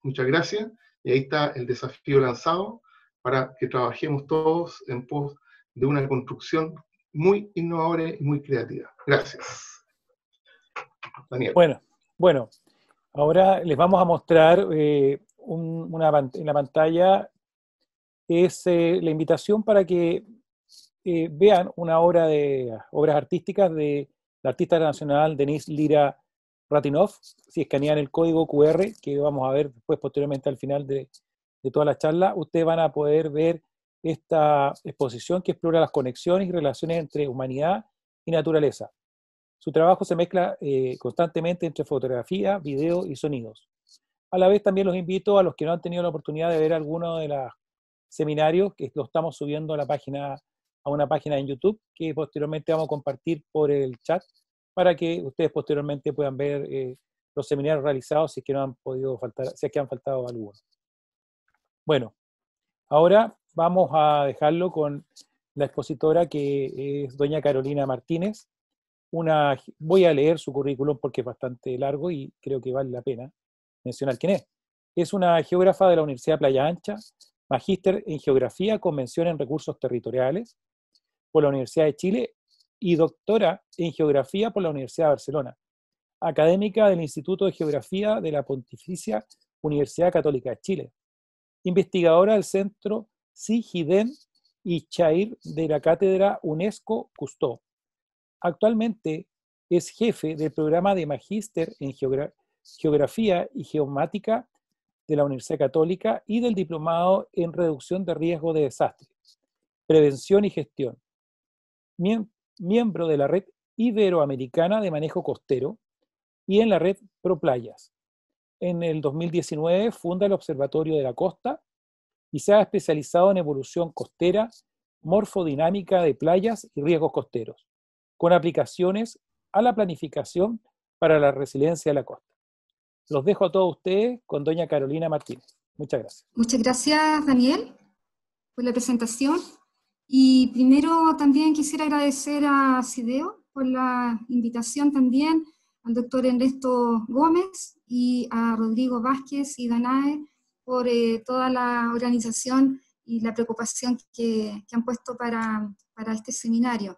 Speaker 3: Muchas gracias, y ahí está el desafío lanzado para que trabajemos todos en pos de una construcción muy innovadora y muy creativa. Gracias. Daniel.
Speaker 2: Bueno, ahora les vamos a mostrar en la pantalla es la invitación para que vean una obra de obras artísticas de la artista nacional Denise Lira Ratinov. Si escanean el código QR, que vamos a ver después posteriormente al final de toda la charla, ustedes van a poder ver esta exposición que explora las conexiones y relaciones entre humanidad y naturaleza. Su trabajo se mezcla constantemente entre fotografía, video y sonidos. A la vez también los invito a los que no han tenido la oportunidad de ver alguno de los seminarios, que lo estamos subiendo a una página en YouTube, que posteriormente vamos a compartir por el chat, para que ustedes posteriormente puedan ver los seminarios realizados, si es que no han podido faltar, si es que han faltado algunos. Bueno, ahora vamos a dejarlo con la expositora, que es doña Carolina Martínez. Voy a leer su currículum porque es bastante largo y creo que vale la pena mencionar quién es. Es una geógrafa de la Universidad de Playa Ancha, magíster en Geografía con mención en Recursos Territoriales por la Universidad de Chile y doctora en Geografía por la Universidad de Barcelona, académica del Instituto de Geografía de la Pontificia Universidad Católica de Chile, investigadora del Centro Sijiden y Chair de la Cátedra UNESCO Cousteau. Actualmente es jefe del programa de Magíster en Geografía y Geomática de la Universidad Católica y del Diplomado en Reducción de Riesgo de Desastre, Prevención y Gestión. Miembro de la Red Iberoamericana de Manejo Costero y en la Red ProPlayas. En el 2019 funda el Observatorio de la Costa y se ha especializado en evolución costera, morfodinámica de playas y riesgos costeros, con aplicaciones a la planificación para la resiliencia de la costa. Los dejo a todos ustedes con doña Carolina Martínez. Muchas gracias.
Speaker 4: Muchas gracias, Daniel, por la presentación. Y primero también quisiera agradecer a CIDEO por la invitación también, a al doctor Ernesto Gómez y a Rodrigo Vázquez y Danae por toda la organización y la preocupación que han puesto para este seminario.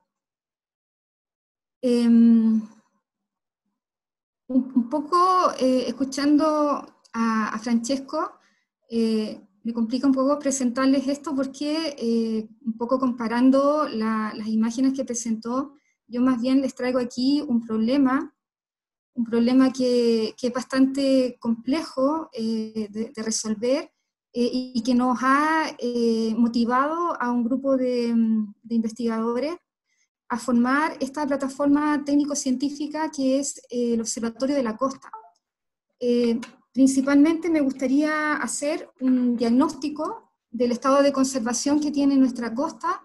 Speaker 4: Un poco escuchando a Francesco, me complica un poco presentarles esto porque un poco comparando las imágenes que presentó, yo más bien les traigo aquí un problema que es bastante complejo de resolver y que nos ha motivado a un grupo de investigadores a formar esta plataforma técnico-científica que es el Observatorio de la Costa. Principalmente me gustaría hacer un diagnóstico del estado de conservación que tiene nuestra costa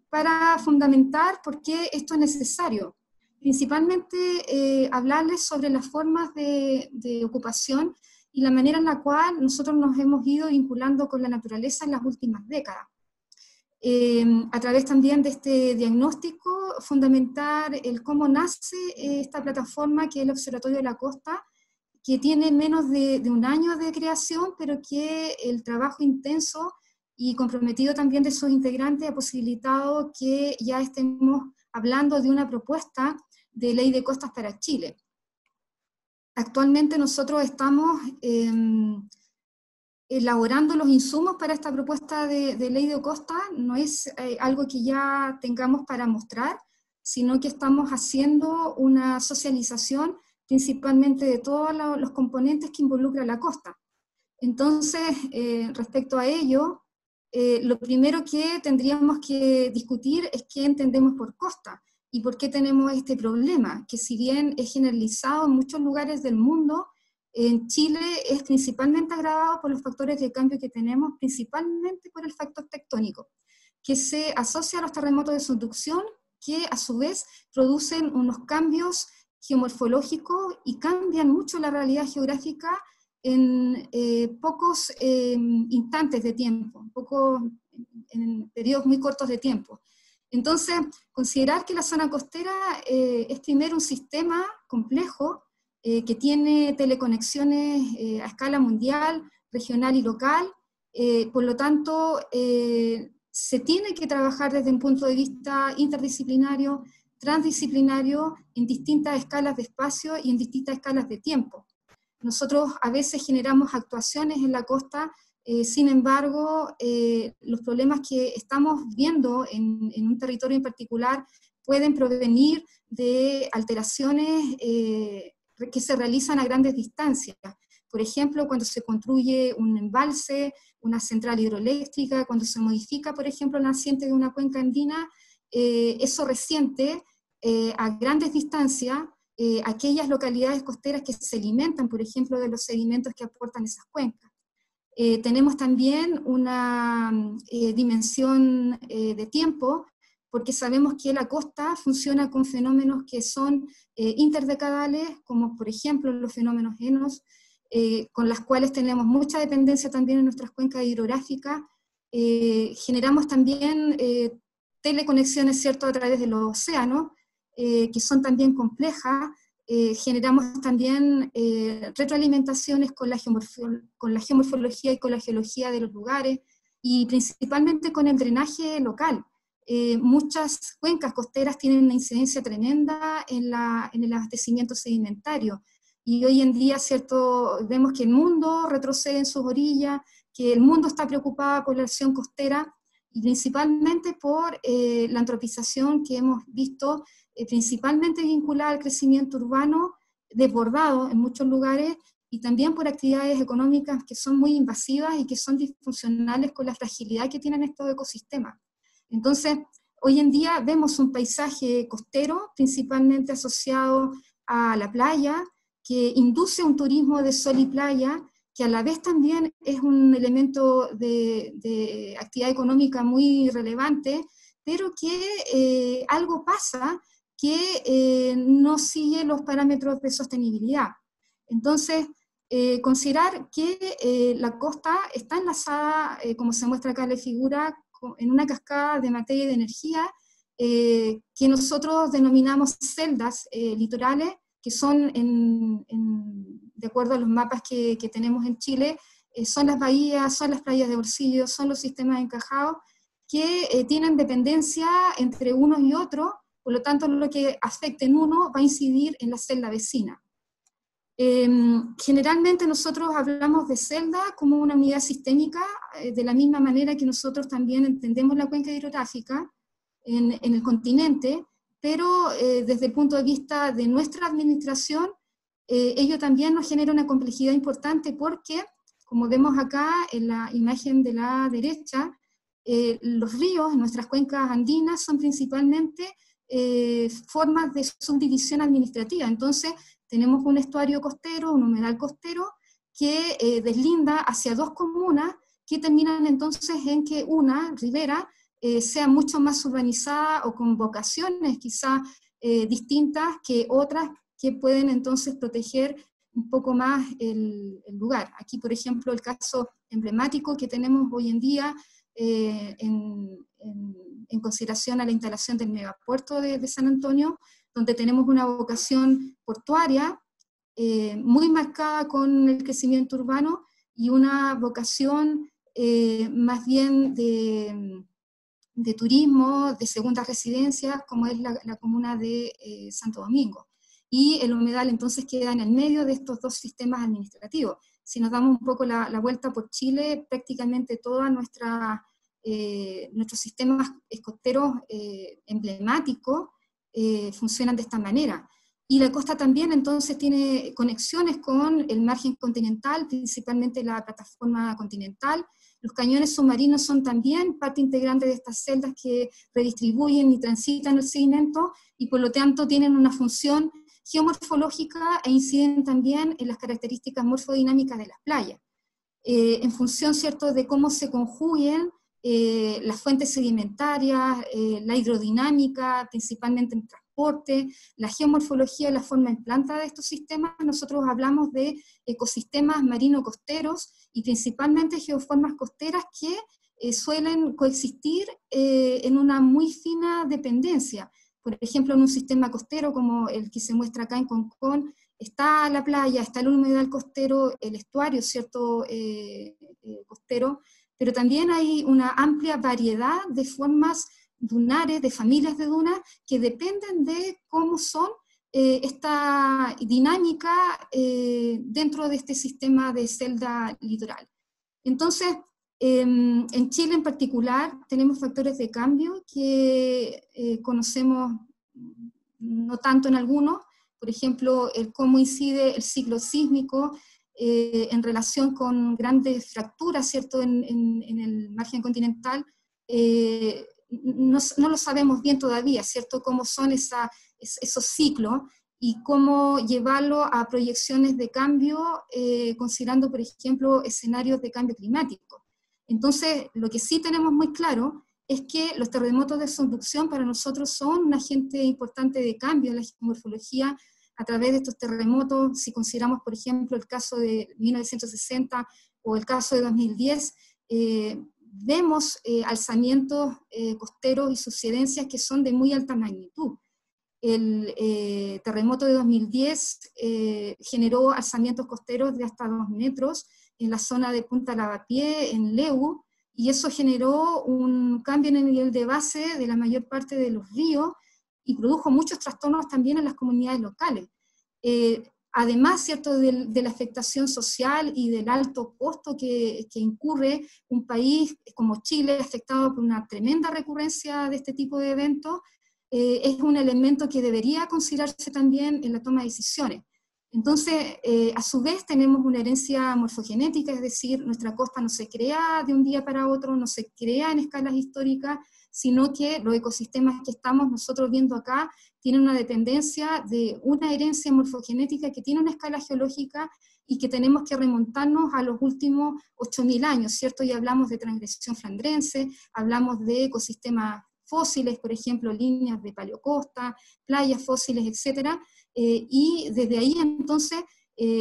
Speaker 4: para fundamentar por qué esto es necesario. Principalmente hablarles sobre las formas de ocupación y la manera en la cual nosotros nos hemos ido vinculando con la naturaleza en las últimas décadas. A través también de este diagnóstico, fundamentar el cómo nace esta plataforma que es el Observatorio de la Costa, que tiene menos de un año de creación, pero que el trabajo intenso y comprometido también de sus integrantes ha posibilitado que ya estemos hablando de una propuesta de ley de costas para Chile. Actualmente nosotros estamos elaborando los insumos para esta propuesta de ley de costa. No es algo que ya tengamos para mostrar, sino que estamos haciendo una socialización principalmente de todos los componentes que involucra la costa. Entonces, respecto a ello, lo primero que tendríamos que discutir es qué entendemos por costa y por qué tenemos este problema, que si bien es generalizado en muchos lugares del mundo, en Chile es principalmente agravado por los factores de cambio que tenemos, principalmente por el factor tectónico, que se asocia a los terremotos de subducción, que a su vez producen unos cambios geomorfológicos y cambian mucho la realidad geográfica en pocos instantes de tiempo, en periodos muy cortos de tiempo. Entonces, considerar que la zona costera es primero un sistema complejo que tiene teleconexiones a escala mundial, regional y local, por lo tanto, se tiene que trabajar desde un punto de vista interdisciplinario, transdisciplinario, en distintas escalas de espacio y en distintas escalas de tiempo. Nosotros a veces generamos actuaciones en la costa, sin embargo, los problemas que estamos viendo en un territorio en particular pueden provenir de alteraciones que se realizan a grandes distancias. Por ejemplo, cuando se construye un embalse, una central hidroeléctrica, cuando se modifica, por ejemplo, el naciente de una cuenca andina, eso resiente a grandes distancias aquellas localidades costeras que se alimentan, por ejemplo, de los sedimentos que aportan esas cuencas. Tenemos también una dimensión de tiempo, porque sabemos que la costa funciona con fenómenos que son interdecadales, como por ejemplo los fenómenos ENOS, con las cuales tenemos mucha dependencia también en nuestras cuencas hidrográficas. Generamos también teleconexiones, ¿cierto?, a través de los océanos, que son también complejas. Generamos también retroalimentaciones con la geomorfología y con la geología de los lugares, y principalmente con el drenaje local. Muchas cuencas costeras tienen una incidencia tremenda en el abastecimiento sedimentario, y hoy en día, ¿cierto?, vemos que el mundo retrocede en sus orillas, que el mundo está preocupado por la erosión costera, y principalmente por la antropización que hemos visto, principalmente vinculada al crecimiento urbano desbordado en muchos lugares, y también por actividades económicas que son muy invasivas y que son disfuncionales con la fragilidad que tienen estos ecosistemas. Entonces, hoy en día vemos un paisaje costero, principalmente asociado a la playa, que induce un turismo de sol y playa, que a la vez también es un elemento de actividad económica muy relevante, pero que algo pasa que no sigue los parámetros de sostenibilidad. Entonces, considerar que la costa está enlazada, como se muestra acá en la figura, en una cascada de materia y de energía, que nosotros denominamos celdas litorales, que son, de acuerdo a los mapas que tenemos en Chile, son las bahías, son las playas de bolsillo, son los sistemas encajados, que tienen dependencia entre unos y otros, por lo tanto lo que afecte en uno va a incidir en la celda vecina. Generalmente nosotros hablamos de celda como una unidad sistémica, de la misma manera que nosotros también entendemos la cuenca hidrográfica en el continente, pero desde el punto de vista de nuestra administración, ello también nos genera una complejidad importante porque, como vemos acá en la imagen de la derecha, los ríos en nuestras cuencas andinas son principalmente formas de subdivisión administrativa. Entonces, tenemos un estuario costero, un humedal costero, que deslinda hacia dos comunas que terminan entonces en que una, Ribera, sea mucho más urbanizada o con vocaciones quizás distintas que otras que pueden entonces proteger un poco más el lugar. Aquí, por ejemplo, el caso emblemático que tenemos hoy en día en consideración a la instalación del megapuerto de San Antonio, donde tenemos una vocación portuaria muy marcada con el crecimiento urbano y una vocación más bien de turismo, de segundas residencias, como es la comuna de Santo Domingo. Y el humedal entonces queda en el medio de estos dos sistemas administrativos. Si nos damos un poco la vuelta por Chile, prácticamente todos nuestros sistemas costeros emblemáticos funcionan de esta manera. Y la costa también entonces tiene conexiones con el margen continental, principalmente la plataforma continental. Los cañones submarinos son también parte integrante de estas celdas que redistribuyen y transitan el sedimento y por lo tanto tienen una función geomorfológica e inciden también en las características morfodinámicas de las playas. En función, ¿cierto?, de cómo se conjuguen las fuentes sedimentarias, la hidrodinámica, principalmente en transporte, la geomorfología, la forma en planta de estos sistemas, nosotros hablamos de ecosistemas marino-costeros y principalmente geoformas costeras que suelen coexistir en una muy fina dependencia. Por ejemplo, en un sistema costero como el que se muestra acá en Concón, está la playa, está el humedal costero, el estuario, ¿cierto?, costero, pero también hay una amplia variedad de formas dunares, de familias de dunas, que dependen de cómo son esta dinámica dentro de este sistema de celda litoral. Entonces, en Chile en particular tenemos factores de cambio que conocemos no tanto en algunos, por ejemplo, cómo incide el ciclo sísmico en relación con grandes fracturas, ¿cierto?, en el margen continental, no lo sabemos bien todavía, ¿cierto?, cómo son esos ciclos y cómo llevarlo a proyecciones de cambio, considerando, por ejemplo, escenarios de cambio climático. Entonces, lo que sí tenemos muy claro es que los terremotos de subducción para nosotros son un agente importante de cambio en la geomorfología a través de estos terremotos. Si consideramos, por ejemplo, el caso de 1960 o el caso de 2010, vemos alzamientos costeros y subsidencias que son de muy alta magnitud. El terremoto de 2010 generó alzamientos costeros de hasta 2 metros en la zona de Punta Lavapié, en Leu, y eso generó un cambio en el nivel de base de la mayor parte de los ríos y produjo muchos trastornos también en las comunidades locales. Además, ¿cierto?, de la afectación social y del alto costo que incurre un país como Chile, afectado por una tremenda recurrencia de este tipo de eventos, es un elemento que debería considerarse también en la toma de decisiones. Entonces, a su vez tenemos una herencia morfogenética, es decir, nuestra costa no se crea de un día para otro, no se crea en escalas históricas, sino que los ecosistemas que estamos nosotros viendo acá tienen una dependencia de una herencia morfogenética que tiene una escala geológica y que tenemos que remontarnos a los últimos 8.000 años, ¿cierto? Y hablamos de transgresión flandrense, hablamos de ecosistemas fósiles, por ejemplo, líneas de paleocosta, playas fósiles, etcétera, y desde ahí entonces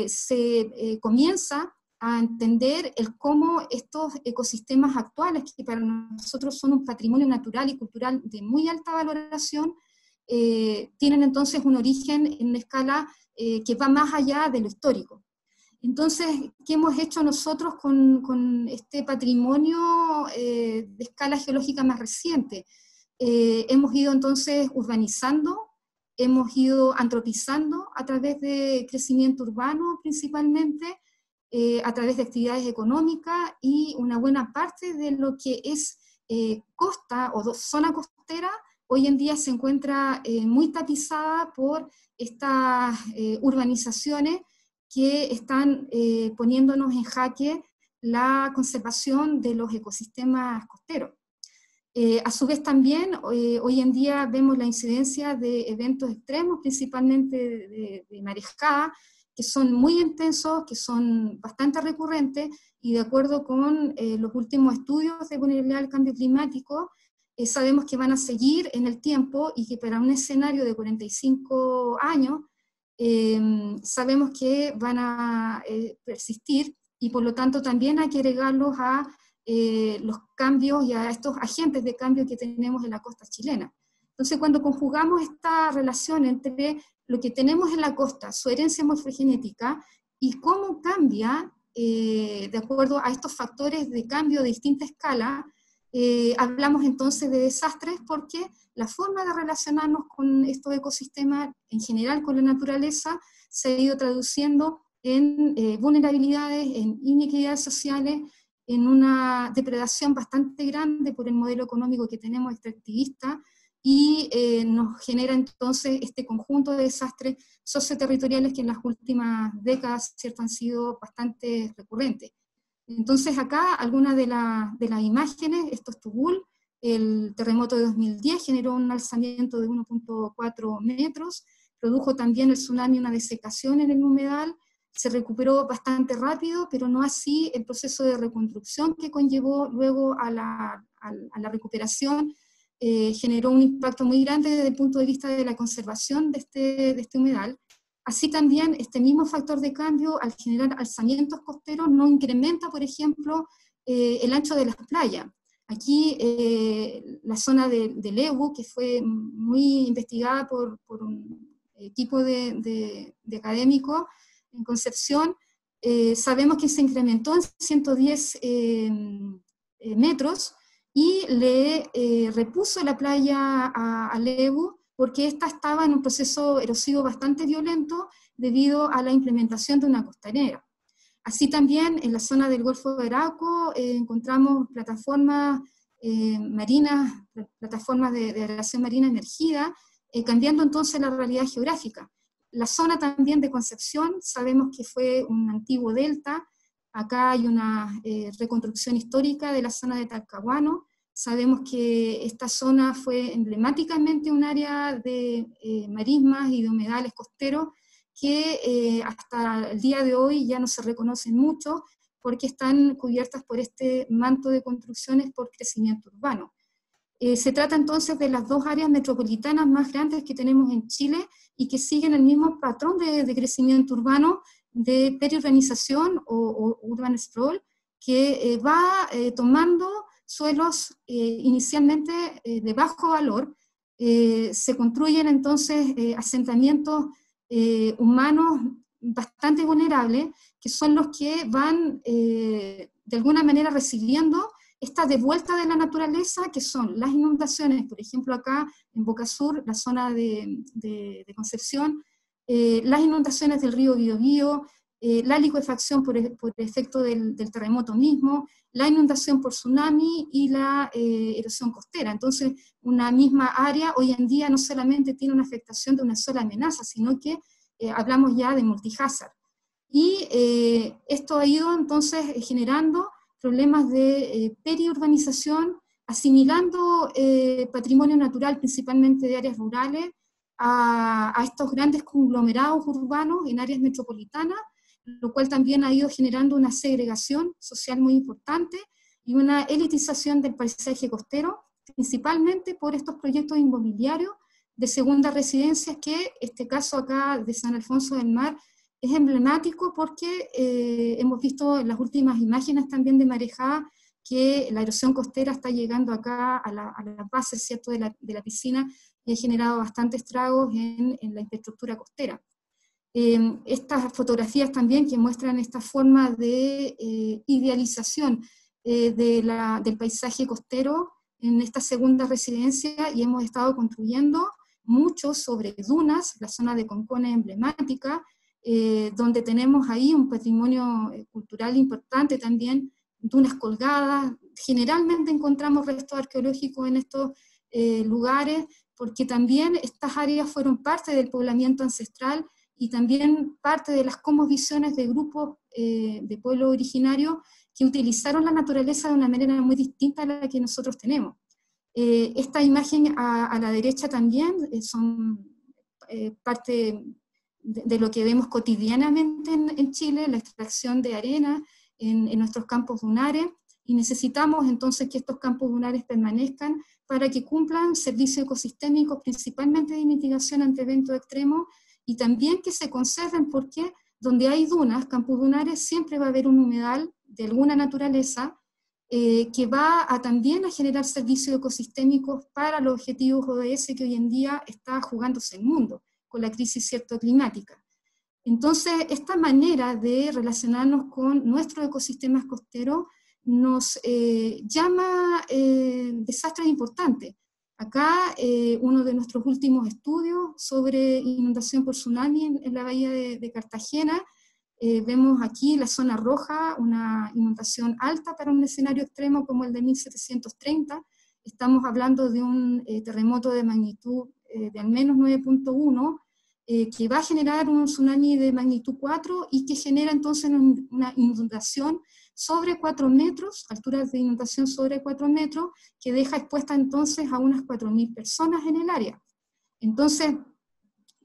Speaker 4: se comienza a entender cómo estos ecosistemas actuales, que para nosotros son un patrimonio natural y cultural de muy alta valoración, tienen entonces un origen en una escala que va más allá de lo histórico. Entonces, ¿qué hemos hecho nosotros con este patrimonio de escala geológica más reciente? Hemos ido entonces urbanizando, hemos ido antropizando a través de crecimiento urbano principalmente, a través de actividades económicas, y una buena parte de lo que es costa o zona costera hoy en día se encuentra muy tapizada por estas urbanizaciones que están poniéndonos en jaque la conservación de los ecosistemas costeros. A su vez también, hoy en día vemos la incidencia de eventos extremos, principalmente de marejada, que son muy intensos, que son bastante recurrentes, y de acuerdo con los últimos estudios de vulnerabilidad al cambio climático, sabemos que van a seguir en el tiempo, y que para un escenario de 45 años, sabemos que van a persistir, y por lo tanto también hay que agregarlos a los cambios y a estos agentes de cambio que tenemos en la costa chilena. Entonces, cuando conjugamos esta relación entre lo que tenemos en la costa, su herencia morfogenética, y cómo cambia de acuerdo a estos factores de cambio de distinta escala, hablamos entonces de desastres, porque la forma de relacionarnos con estos ecosistemas, en general con la naturaleza, se ha ido traduciendo en vulnerabilidades, en inequidades sociales, en una depredación bastante grande por el modelo económico que tenemos extractivista, y nos genera entonces este conjunto de desastres socioterritoriales que en las últimas décadas, ¿cierto?, han sido bastante recurrentes. Entonces acá algunas de las imágenes, esto es Tubul, el terremoto de 2010 generó un alzamiento de 1.4 metros, produjo también el tsunami una desecación en el humedal, se recuperó bastante rápido, pero no así el proceso de reconstrucción que conllevó luego a la recuperación. Generó un impacto muy grande desde el punto de vista de la conservación de este humedal. Así también este mismo factor de cambio, al generar alzamientos costeros, no incrementa, por ejemplo, el ancho de las playas. Aquí la zona de Lebu, que fue muy investigada por un equipo de académicos en Concepción, sabemos que se incrementó en 110 metros, y le repuso la playa a Lebu, porque ésta estaba en un proceso erosivo bastante violento debido a la implementación de una costanera. Así también en la zona del Golfo de Arauco encontramos plataformas marinas, plataformas de degradación marina emergida, cambiando entonces la realidad geográfica. La zona también de Concepción, sabemos que fue un antiguo delta. Acá hay una reconstrucción histórica de la zona de Talcahuano. Sabemos que esta zona fue emblemáticamente un área de marismas y de humedales costeros que hasta el día de hoy ya no se reconocen mucho, porque están cubiertas por este manto de construcciones por crecimiento urbano. Se trata entonces de las dos áreas metropolitanas más grandes que tenemos en Chile, y que siguen el mismo patrón de crecimiento urbano, de periurbanización o urban sprawl, que va tomando suelos inicialmente de bajo valor. Se construyen entonces asentamientos humanos bastante vulnerables, que son los que van de alguna manera recibiendo esta devuelta de la naturaleza, que son las inundaciones, por ejemplo acá en Boca Sur, la zona de Concepción, las inundaciones del río Biobío, la licuefacción por efecto del terremoto mismo, la inundación por tsunami y la erosión costera. Entonces, una misma área hoy en día no solamente tiene una afectación de una sola amenaza, sino que hablamos ya de multihazard. Y esto ha ido entonces generando problemas de periurbanización, asimilando patrimonio natural, principalmente de áreas rurales, a estos grandes conglomerados urbanos en áreas metropolitanas, lo cual también ha ido generando una segregación social muy importante y una elitización del paisaje costero, principalmente por estos proyectos inmobiliarios de segunda residencia, que este caso acá de San Alfonso del Mar es emblemático, porque hemos visto en las últimas imágenes también de marejada que la erosión costera está llegando acá a la base, ¿cierto?, de la piscina, y ha generado bastantes estragos en la infraestructura costera. Estas fotografías también que muestran esta forma de idealización del paisaje costero en esta segunda residencia, y hemos estado construyendo mucho sobre dunas, la zona de Concón es emblemática, donde tenemos ahí un patrimonio cultural importante también, dunas colgadas. Generalmente encontramos restos arqueológicos en estos lugares, porque también estas áreas fueron parte del poblamiento ancestral y también parte de las cosmovisiones de grupos de pueblos originarios que utilizaron la naturaleza de una manera muy distinta a la que nosotros tenemos. Esta imagen a la derecha también son parte de lo que vemos cotidianamente en Chile, la extracción de arena en nuestros campos dunares, y necesitamos entonces que estos campos dunares permanezcan para que cumplan servicios ecosistémicos, principalmente de mitigación ante eventos extremos, y también que se conserven, porque donde hay dunas, campos dunares, siempre va a haber un humedal de alguna naturaleza que va también a generar servicios ecosistémicos para los objetivos ODS que hoy en día está jugándose el mundo, con la crisis climática. Entonces, esta manera de relacionarnos con nuestros ecosistemas costeros nos llama desastres importantes. Acá, uno de nuestros últimos estudios sobre inundación por tsunami en la bahía de Cartagena, vemos aquí la zona roja, una inundación alta para un escenario extremo como el de 1730. Estamos hablando de un terremoto de magnitud de al menos 9.1, que va a generar un tsunami de magnitud 4 y que genera entonces una inundación sobre 4 metros, alturas de inundación sobre 4 metros, que deja expuesta entonces a unas 4.000 personas en el área. Entonces,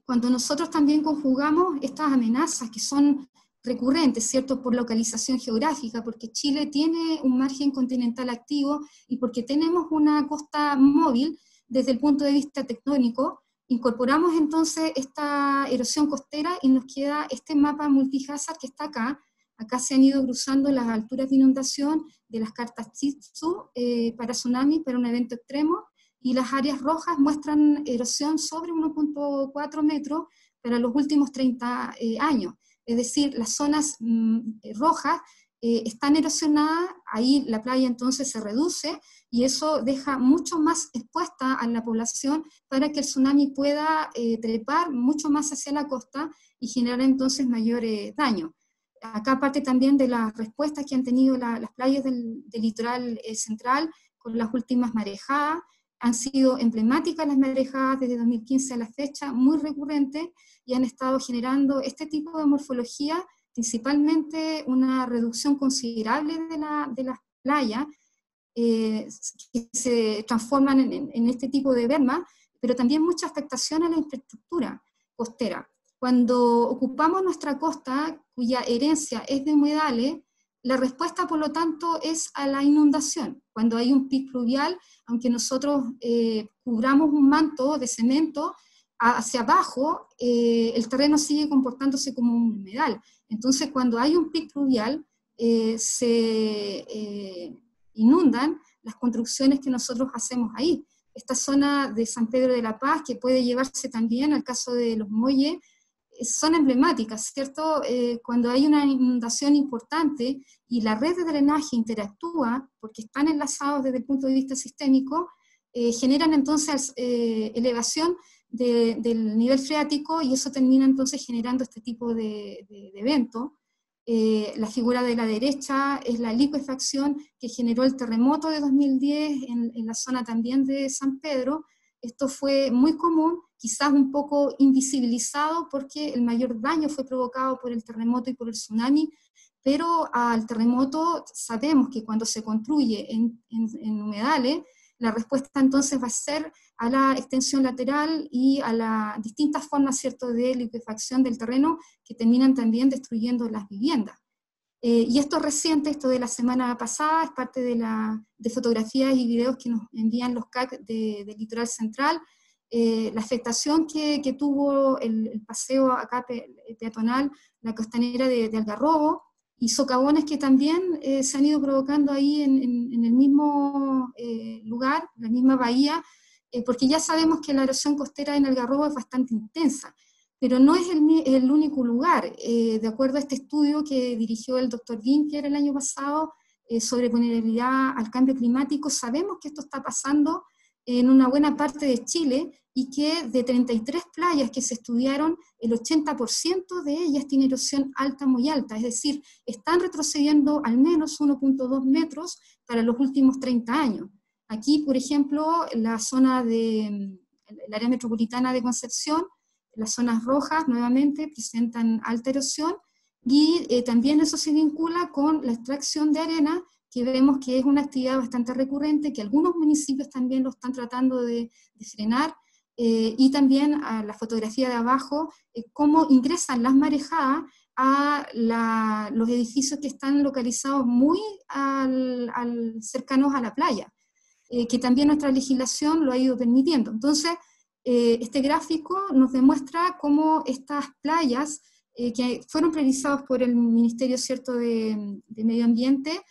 Speaker 4: cuando nosotros también conjugamos estas amenazas que son recurrentes, ¿cierto?, por localización geográfica, porque Chile tiene un margen continental activo y porque tenemos una costa móvil desde el punto de vista tectónico, incorporamos entonces esta erosión costera y nos queda este mapa multihazard que está acá. Acá se han ido cruzando las alturas de inundación de las cartas Chitsu para tsunami, para un evento extremo, y las áreas rojas muestran erosión sobre 1.4 metros para los últimos 30 años. Es decir, las zonas rojas están erosionadas, ahí la playa entonces se reduce, y eso deja mucho más expuesta a la población para que el tsunami pueda trepar mucho más hacia la costa y generar entonces mayores daños. Acá parte también de las respuestas que han tenido las playas del litoral central con las últimas marejadas. Han sido emblemáticas las marejadas desde 2015 a la fecha, muy recurrentes, y han estado generando este tipo de morfología, principalmente una reducción considerable de las playas, que se transforman en este tipo de berma, pero también mucha afectación a la infraestructura costera. Cuando ocupamos nuestra costa, cuya herencia es de humedales, la respuesta, por lo tanto, es a la inundación. Cuando hay un pic pluvial, aunque nosotros cubramos un manto de cemento, hacia abajo el terreno sigue comportándose como un humedal. Entonces, cuando hay un pic pluvial, se inundan las construcciones que nosotros hacemos ahí. Esta zona de San Pedro de la Paz, que puede llevarse también al caso de Los Molles, son emblemáticas, ¿cierto? Cuando hay una inundación importante y la red de drenaje interactúa, porque están enlazados desde el punto de vista sistémico, generan entonces elevación del nivel freático, y eso termina entonces generando este tipo de evento. La figura de la derecha es la liquefacción que generó el terremoto de 2010 en la zona también de San Pedro. Esto fue muy común, quizás un poco invisibilizado porque el mayor daño fue provocado por el terremoto y por el tsunami, pero al terremoto sabemos que cuando se construye en humedales, la respuesta entonces va a ser a la extensión lateral y a las distintas formas, ¿cierto?, de liquefacción del terreno que terminan también destruyendo las viviendas. Y esto reciente, esto de la semana pasada, es parte de fotografías y videos que nos envían los CAC del litoral central, la afectación que tuvo el paseo acá peatonal, la costanera de Algarrobo, y socavones que también se han ido provocando ahí en el mismo lugar, la misma bahía, porque ya sabemos que la erosión costera en Algarrobo es bastante intensa, pero no es el único lugar. De acuerdo a este estudio que dirigió el doctor Winkler el año pasado sobre vulnerabilidad al cambio climático, sabemos que esto está pasando en una buena parte de Chile, y que de 33 playas que se estudiaron, el 80% de ellas tiene erosión alta, muy alta, es decir, están retrocediendo al menos 1.2 metros para los últimos 30 años. Aquí, por ejemplo, la zona del área metropolitana de Concepción, las zonas rojas nuevamente presentan alta erosión, y también eso se vincula con la extracción de arena, que vemos que es una actividad bastante recurrente, que algunos municipios también lo están tratando de frenar, y también a la fotografía de abajo, cómo ingresan las marejadas a los edificios que están localizados muy cercanos a la playa, que también nuestra legislación lo ha ido permitiendo. Entonces, este gráfico nos demuestra cómo estas playas, que fueron priorizadas por el Ministerio, ¿cierto?, de Medio Ambiente,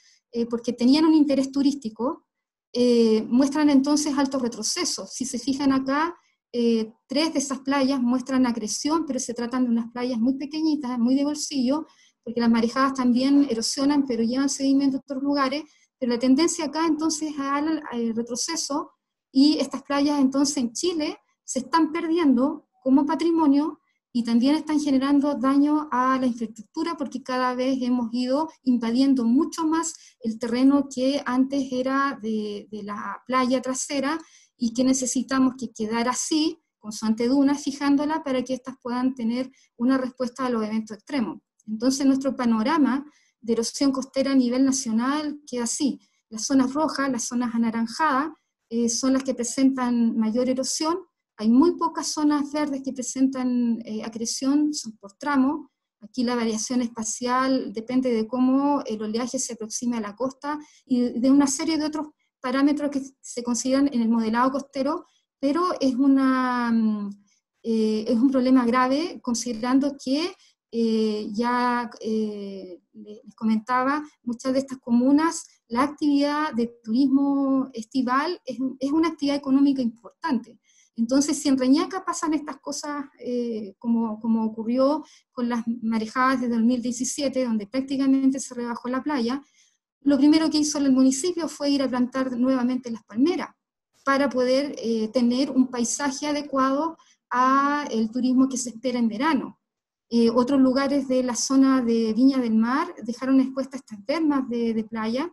Speaker 4: porque tenían un interés turístico, muestran entonces altos retrocesos. Si se fijan acá, 3 de esas playas muestran acreción, pero se tratan de unas playas muy pequeñitas, muy de bolsillo, porque las marejadas también erosionan, pero llevan sedimento a otros lugares, pero la tendencia acá entonces es al retroceso, y estas playas entonces en Chile se están perdiendo como patrimonio, y también están generando daño a la infraestructura, porque cada vez hemos ido invadiendo mucho más el terreno que antes era de la playa trasera, y que necesitamos que quedara así, con su anteduna, fijándola para que éstas puedan tener una respuesta a los eventos extremos. Entonces nuestro panorama de erosión costera a nivel nacional queda así. Las zonas rojas, las zonas anaranjadas, son las que presentan mayor erosión. Hay muy pocas zonas verdes que presentan acreción, son por tramo. Aquí la variación espacial depende de cómo el oleaje se aproxima a la costa, y de una serie de otros parámetros que se consideran en el modelado costero, pero es un problema grave, considerando que les comentaba, muchas de estas comunas, la actividad de turismo estival es una actividad económica importante. Entonces, si en Reñaca pasan estas cosas, como ocurrió con las marejadas de 2017, donde prácticamente se rebajó la playa, lo primero que hizo el municipio fue ir a plantar nuevamente las palmeras, para poder tener un paisaje adecuado al turismo que se espera en verano. Otros lugares de la zona de Viña del Mar dejaron expuestas estas bermas de playa.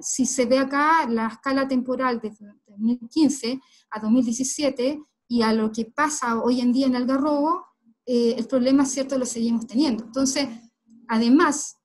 Speaker 4: Si se ve acá la escala temporal de 2015 a 2017, y a lo que pasa hoy en día en Algarrobo, el problema, cierto, lo seguimos teniendo. Entonces, además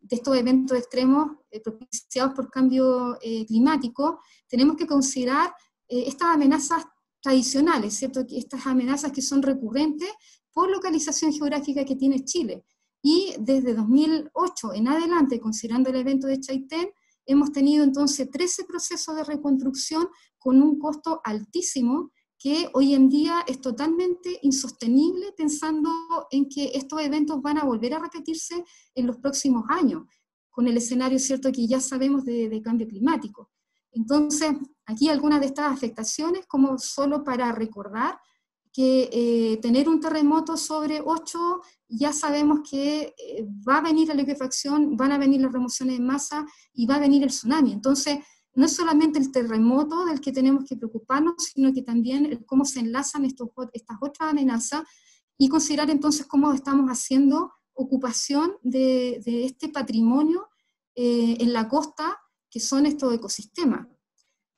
Speaker 4: de estos eventos extremos propiciados por cambio climático, tenemos que considerar estas amenazas tradicionales, ¿cierto? Estas amenazas que son recurrentes por localización geográfica que tiene Chile. Y desde 2008 en adelante, considerando el evento de Chaitén, hemos tenido entonces 13 procesos de reconstrucción con un costo altísimo, que hoy en día es totalmente insostenible, pensando en que estos eventos van a volver a repetirse en los próximos años, con el escenario, cierto, que ya sabemos de cambio climático. Entonces, aquí algunas de estas afectaciones, como solo para recordar que tener un terremoto sobre 8, ya sabemos que va a venir la liquefacción, van a venir las remociones en masa, y va a venir el tsunami. Entonces, no es solamente el terremoto del que tenemos que preocuparnos, sino que también cómo se enlazan estas otras amenazas, y considerar entonces cómo estamos haciendo ocupación de este patrimonio en la costa, que son estos ecosistemas.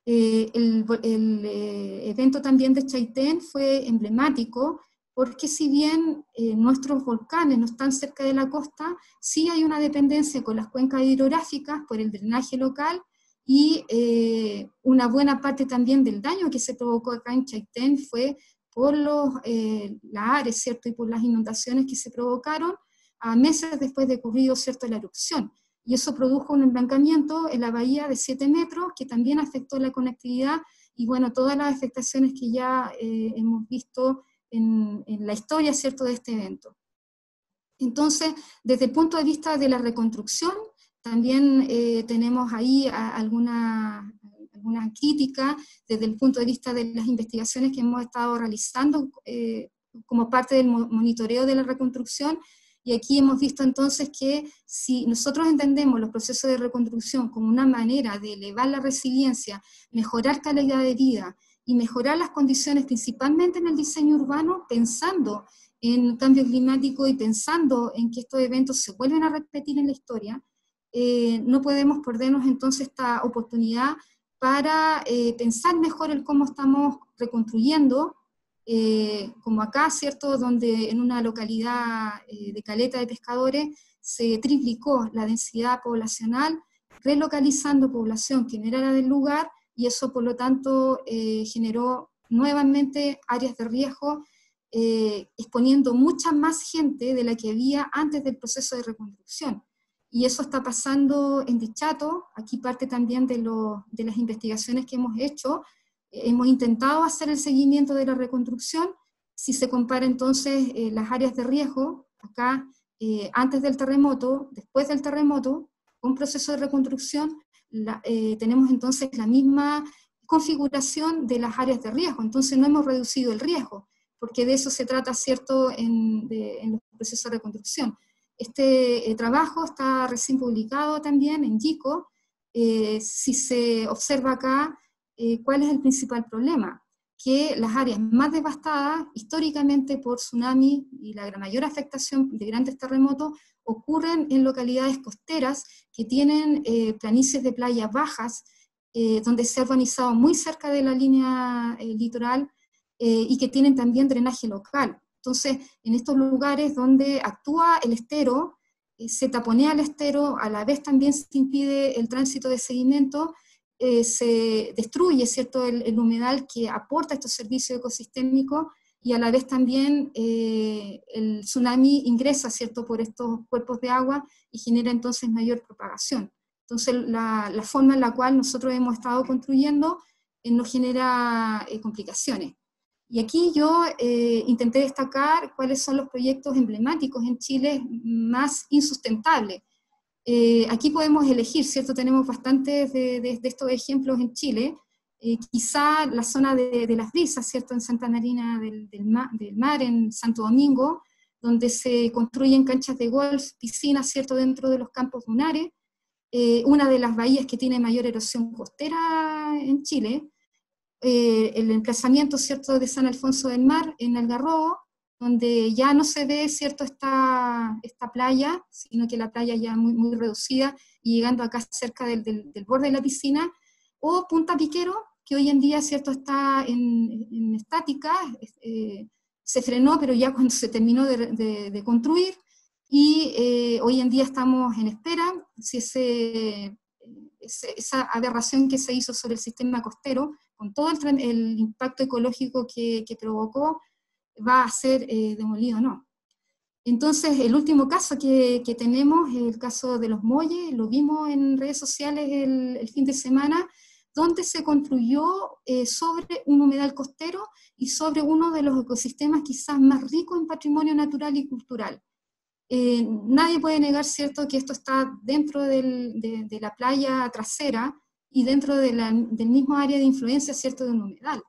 Speaker 4: El evento también de Chaitén fue emblemático, porque si bien nuestros volcanes no están cerca de la costa, sí hay una dependencia con las cuencas hidrográficas por el drenaje local, y una buena parte también del daño que se provocó acá en Chaitén fue por los lahares, ¿cierto?, y por las inundaciones que se provocaron a meses después de ocurrido, ¿cierto?, la erupción. Y eso produjo un emblancamiento en la bahía de 7 metros, que también afectó la conectividad, y bueno, todas las afectaciones que ya hemos visto en la historia, ¿cierto?, de este evento. Entonces, desde el punto de vista de la reconstrucción, también tenemos ahí alguna crítica desde el punto de vista de las investigaciones que hemos estado realizando como parte del monitoreo de la reconstrucción. Y aquí hemos visto entonces que si nosotros entendemos los procesos de reconstrucción como una manera de elevar la resiliencia, mejorar calidad de vida y mejorar las condiciones principalmente en el diseño urbano, pensando en cambio climático y pensando en que estos eventos se vuelven a repetir en la historia, no podemos perdernos entonces esta oportunidad para pensar mejor en cómo estamos reconstruyendo, como acá, ¿cierto?, donde en una localidad de Caleta de Pescadores se triplicó la densidad poblacional, relocalizando población que no era del lugar, y eso por lo tanto generó nuevamente áreas de riesgo, exponiendo mucha más gente de la que había antes del proceso de reconstrucción. Y eso está pasando en Dichato. Aquí parte también de las investigaciones que hemos hecho. Hemos intentado hacer el seguimiento de la reconstrucción. Si se compara entonces las áreas de riesgo, acá antes del terremoto, después del terremoto, un proceso de reconstrucción, tenemos entonces la misma configuración de las áreas de riesgo. Entonces no hemos reducido el riesgo, porque de eso se trata, ¿cierto?, en los procesos de reconstrucción. Este trabajo está recién publicado también en YICO. Si se observa acá, ¿cuál es el principal problema? Que las áreas más devastadas históricamente por tsunami y la mayor afectación de grandes terremotos ocurren en localidades costeras que tienen planicies de playas bajas, donde se ha urbanizado muy cerca de la línea litoral y que tienen también drenaje local. Entonces, en estos lugares donde actúa el estero, se taponea el estero, a la vez también se impide el tránsito de sedimento, se destruye, ¿cierto?, el humedal que aporta estos servicios ecosistémicos, y a la vez también el tsunami ingresa, ¿cierto?, por estos cuerpos de agua y genera entonces mayor propagación. Entonces la forma en la cual nosotros hemos estado construyendo nos genera complicaciones. Y aquí yo intenté destacar cuáles son los proyectos emblemáticos en Chile más insustentables. Aquí podemos elegir, ¿cierto? Tenemos bastantes de estos ejemplos en Chile. Quizá la zona de Las Brisas, ¿cierto?, en Santa Marina del Mar, en Santo Domingo, donde se construyen canchas de golf, piscinas, ¿cierto?, dentro de los campos dunares. Una de las bahías que tiene mayor erosión costera en Chile. El emplazamiento, ¿cierto?, de San Alfonso del Mar, en Algarrobo, donde ya no se ve, ¿cierto?, esta playa, sino que la playa ya muy, muy reducida, y llegando acá cerca del borde de la piscina, o Punta Piquero, que hoy en día, ¿cierto?, está en estática, se frenó, pero ya cuando se terminó de construir, y hoy en día estamos en espera, si esa aberración que se hizo sobre el sistema costero, con todo el impacto ecológico que provocó, va a ser demolido o no. Entonces, el último caso que tenemos es el caso de Los Molles. Lo vimos en redes sociales el fin de semana, donde se construyó sobre un humedal costero y sobre uno de los ecosistemas quizás más ricos en patrimonio natural y cultural. Nadie puede negar, ¿cierto?, que esto está dentro de la playa trasera y dentro del mismo área de influencia, ¿cierto?, de un humedal.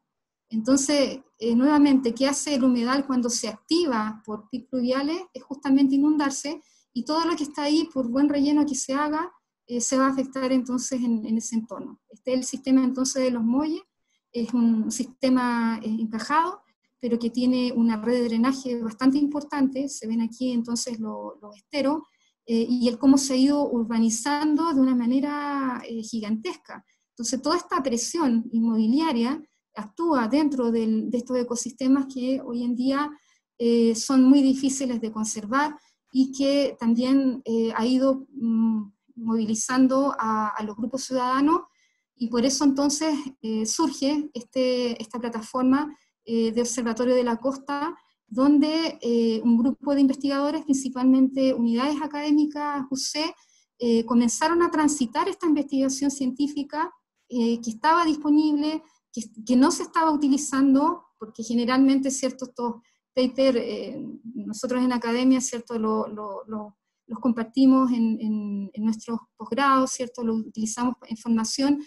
Speaker 4: Entonces, nuevamente, ¿qué hace el humedal cuando se activa por picos pluviales? Es justamente inundarse, y todo lo que está ahí, por buen relleno que se haga, se va a afectar entonces en ese entorno. Este es el sistema entonces de Los Molles, es un sistema encajado, pero que tiene una red de drenaje bastante importante. Se ven aquí entonces los esteros, y el cómo se ha ido urbanizando de una manera gigantesca. Entonces toda esta presión inmobiliaria actúa dentro de estos ecosistemas que hoy en día son muy difíciles de conservar, y que también ha ido movilizando a los grupos ciudadanos, y por eso entonces surge esta plataforma de Observatorio de la Costa, donde un grupo de investigadores, principalmente unidades académicas UC, comenzaron a transitar esta investigación científica que estaba disponible, que no se estaba utilizando, porque generalmente, ¿cierto?, estos papers, nosotros en academia, ¿cierto?, los compartimos en nuestros posgrados, ¿cierto?, los utilizamos en formación,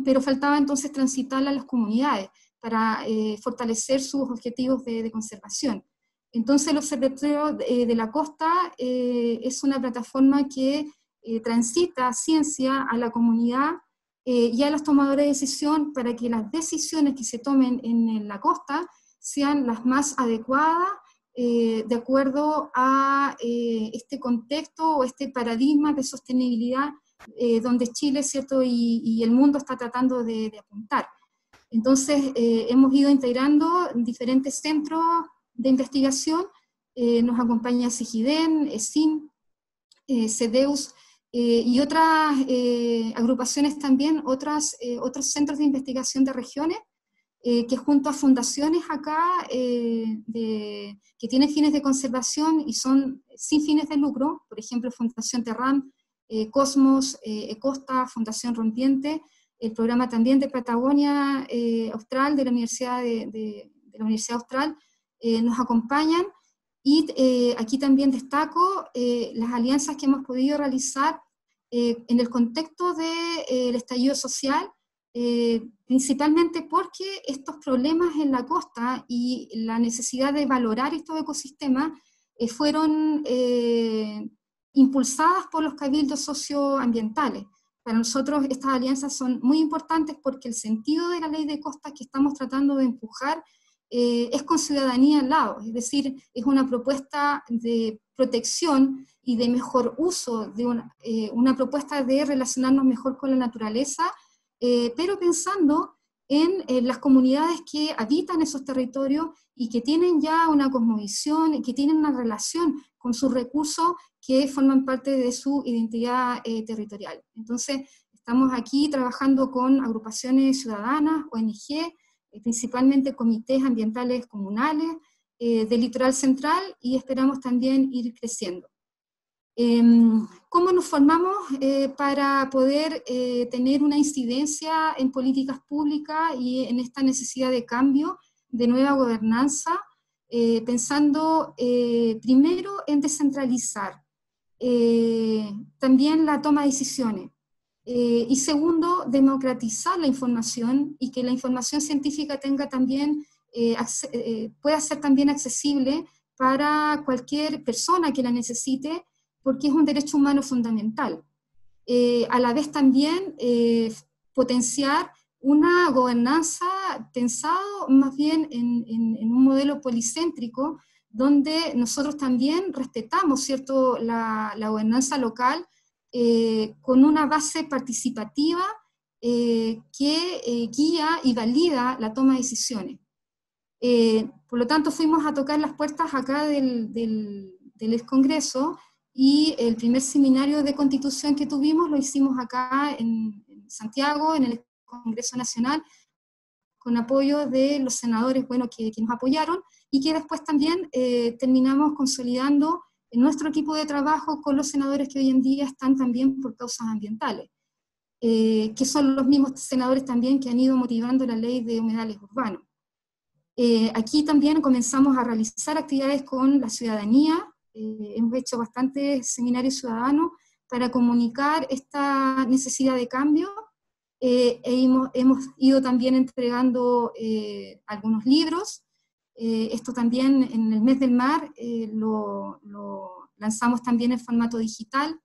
Speaker 4: pero faltaba entonces transitarla a las comunidades. para fortalecer sus objetivos de conservación. Entonces, el Observatorio de la Costa es una plataforma que transita ciencia a la comunidad y a los tomadores de decisión para que las decisiones que se tomen en la costa sean las más adecuadas de acuerdo a este contexto o este paradigma de sostenibilidad donde Chile, ¿cierto? Y el mundo está tratando de apuntar. Entonces, hemos ido integrando diferentes centros de investigación, nos acompaña SIGIDEN, ESIN, CEDEUS, y otras agrupaciones también, otros centros de investigación de regiones, que junto a fundaciones acá que tienen fines de conservación y son sin fines de lucro, por ejemplo Fundación Terram, Cosmos, Ecosta, Fundación Rompiente, el programa también de Patagonia Austral, de la Universidad de la Universidad Austral, nos acompañan. Y aquí también destaco las alianzas que hemos podido realizar en el contexto del estallido social, principalmente porque estos problemas en la costa y la necesidad de valorar estos ecosistemas fueron impulsadas por los cabildos socioambientales. Para nosotros estas alianzas son muy importantes porque el sentido de la ley de costas que estamos tratando de empujar es con ciudadanía al lado, es decir, es una propuesta de protección y de mejor uso, de una propuesta de relacionarnos mejor con la naturaleza, pero pensando en las comunidades que habitan esos territorios y que tienen ya una cosmovisión, y que tienen una relación con sus recursos que forman parte de su identidad territorial. Entonces, estamos aquí trabajando con agrupaciones ciudadanas, ONG, principalmente comités ambientales comunales del litoral central, y esperamos también ir creciendo. ¿Cómo nos formamos para poder tener una incidencia en políticas públicas y en esta necesidad de cambio, de nueva gobernanza? Pensando primero en descentralizar también la toma de decisiones. Y segundo, democratizar la información y que la información científica tenga también, pueda ser también accesible para cualquier persona que la necesite, porque es un derecho humano fundamental. A la vez también potenciar una gobernanza pensado más bien en un modelo policéntrico, donde nosotros también respetamos, ¿cierto?, la gobernanza local, con una base participativa que guía y valida la toma de decisiones. Por lo tanto, fuimos a tocar las puertas acá del Congreso, y el primer seminario de constitución que tuvimos lo hicimos acá en Santiago, en el Congreso Nacional, con apoyo de los senadores, bueno, que nos apoyaron, y que después también terminamos consolidando en nuestro equipo de trabajo con los senadores que hoy en día están también por causas ambientales, que son los mismos senadores también que han ido motivando la ley de humedales urbanos. Aquí también comenzamos a realizar actividades con la ciudadanía, hemos hecho bastantes seminarios ciudadanos para comunicar esta necesidad de cambio, hemos ido también entregando algunos libros. Esto también en el mes del mar lo lanzamos también en formato digital,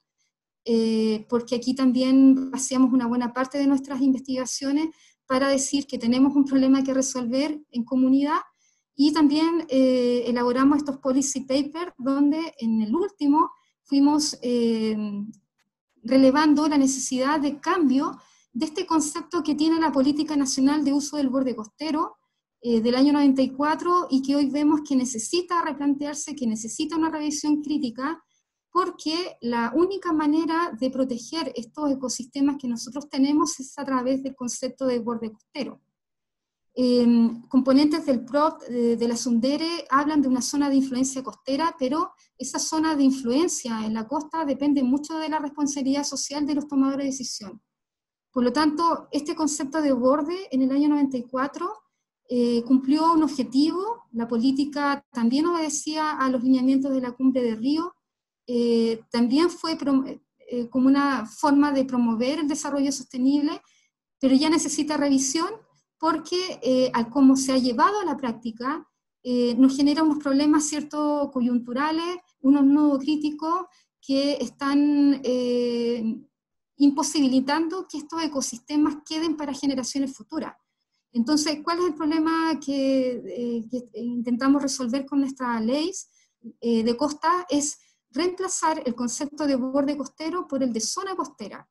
Speaker 4: porque aquí también vaciamos una buena parte de nuestras investigaciones para decir que tenemos un problema que resolver en comunidad, y también elaboramos estos policy papers, donde en el último fuimos relevando la necesidad de cambio de este concepto que tiene la Política Nacional de Uso del Borde Costero, del año 94, y que hoy vemos que necesita replantearse, que necesita una revisión crítica, porque la única manera de proteger estos ecosistemas que nosotros tenemos es a través del concepto de borde costero. Componentes del PROT de la Sundere hablan de una zona de influencia costera, pero esa zona de influencia en la costa depende mucho de la responsabilidad social de los tomadores de decisión. Por lo tanto, este concepto de borde en el año 94 cumplió un objetivo. La política también obedecía a los lineamientos de la Cumbre de Río, también fue como una forma de promover el desarrollo sostenible, pero ya necesita revisión, porque al cómo se ha llevado a la práctica, nos genera unos problemas, ¿cierto?, coyunturales, unos nudos críticos que están imposibilitando que estos ecosistemas queden para generaciones futuras. Entonces, ¿cuál es el problema que intentamos resolver con nuestra ley de costa? Es reemplazar el concepto de borde costero por el de zona costera.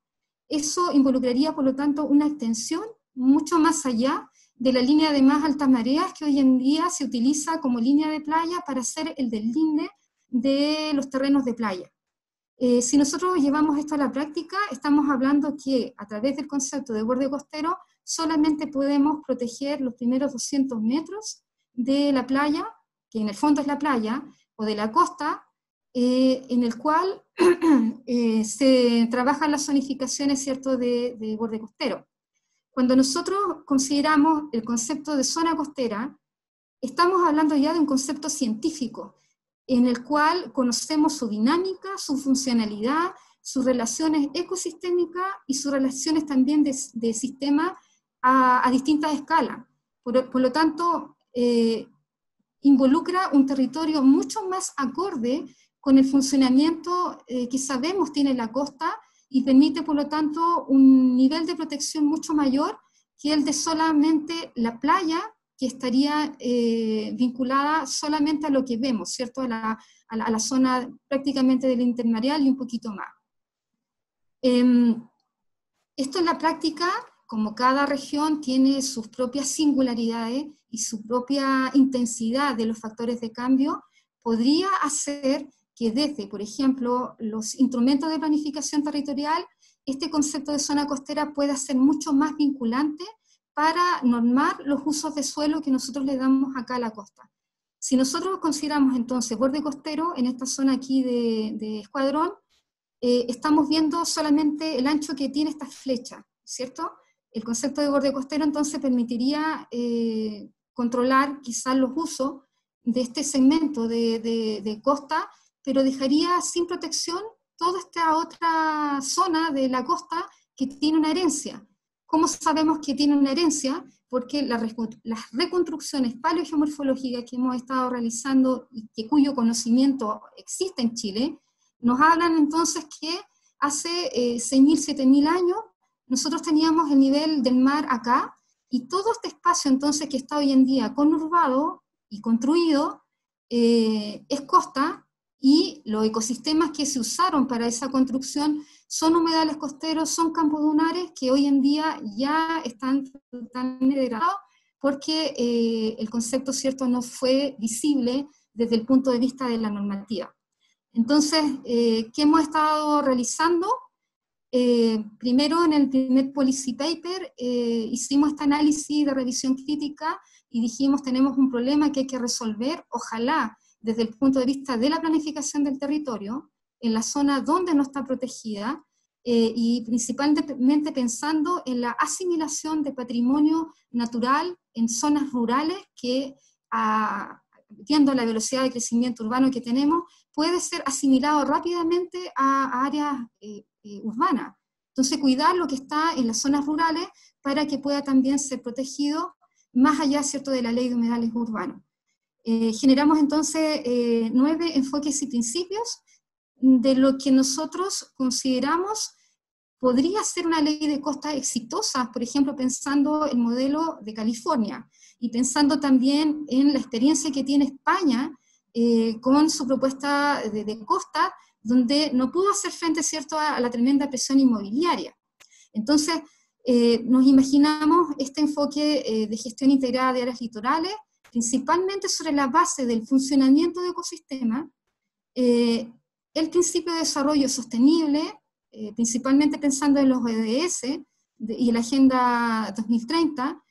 Speaker 4: Eso involucraría, por lo tanto, una extensión mucho más allá de la línea de más altas mareas que hoy en día se utiliza como línea de playa para hacer el deslinde de los terrenos de playa. Si nosotros llevamos esto a la práctica, estamos hablando que a través del concepto de borde costero solamente podemos proteger los primeros 200 metros de la playa, que en el fondo es la playa, o de la costa, en el cual se trabajan las zonificaciones, ¿cierto?, de borde costero. Cuando nosotros consideramos el concepto de zona costera, estamos hablando ya de un concepto científico, en el cual conocemos su dinámica, su funcionalidad, sus relaciones ecosistémicas y sus relaciones también de sistema a distintas escalas. Por lo tanto, involucra un territorio mucho más acorde con el funcionamiento que sabemos tiene la costa y permite, por lo tanto, un nivel de protección mucho mayor que el de solamente la playa, que estaría vinculada solamente a lo que vemos, ¿cierto?, a la zona prácticamente del intermareal y un poquito más. Esto en la práctica, como cada región tiene sus propias singularidades y su propia intensidad de los factores de cambio, podría hacer que desde, por ejemplo, los instrumentos de planificación territorial, este concepto de zona costera pueda ser mucho más vinculante para normar los usos de suelo que nosotros le damos acá a la costa. Si nosotros consideramos entonces borde costero, en esta zona aquí de Escuadrón, estamos viendo solamente el ancho que tiene esta flecha, ¿cierto? El concepto de borde costero entonces permitiría controlar quizás los usos de este segmento de costa, pero dejaría sin protección toda esta otra zona de la costa que tiene una herencia. ¿Cómo sabemos que tiene una herencia? Porque las reconstrucciones paleogeomorfológicas que hemos estado realizando y cuyo conocimiento existe en Chile, nos hablan entonces que hace 6.000, 7.000 años nosotros teníamos el nivel del mar acá, y todo este espacio entonces que está hoy en día conurbado y construido es costa, y los ecosistemas que se usaron para esa construcción son humedales costeros, son campos dunares que hoy en día ya están degradados porque el concepto, ¿cierto?, no fue visible desde el punto de vista de la normativa. Entonces, ¿qué hemos estado realizando? Primero, en el primer policy paper, hicimos este análisis de revisión crítica y dijimos, tenemos un problema que hay que resolver, ojalá desde el punto de vista de la planificación del territorio, en la zona donde no está protegida, y principalmente pensando en la asimilación de patrimonio natural en zonas rurales que, viendo la velocidad de crecimiento urbano que tenemos, puede ser asimilado rápidamente a áreas urbanas. Entonces, cuidar lo que está en las zonas rurales para que pueda también ser protegido más allá, ¿cierto?, de la ley de humedales urbanos. Generamos entonces 9 enfoques y principios de lo que nosotros consideramos podría ser una ley de costa exitosa, por ejemplo, pensando el modelo de California, y pensando también en la experiencia que tiene España con su propuesta de costa, donde no pudo hacer frente, ¿cierto?, a la tremenda presión inmobiliaria. Entonces, nos imaginamos este enfoque de gestión integrada de áreas litorales, principalmente sobre la base del funcionamiento de ecosistemas, el principio de desarrollo sostenible, principalmente pensando en los ODS y la Agenda 2030,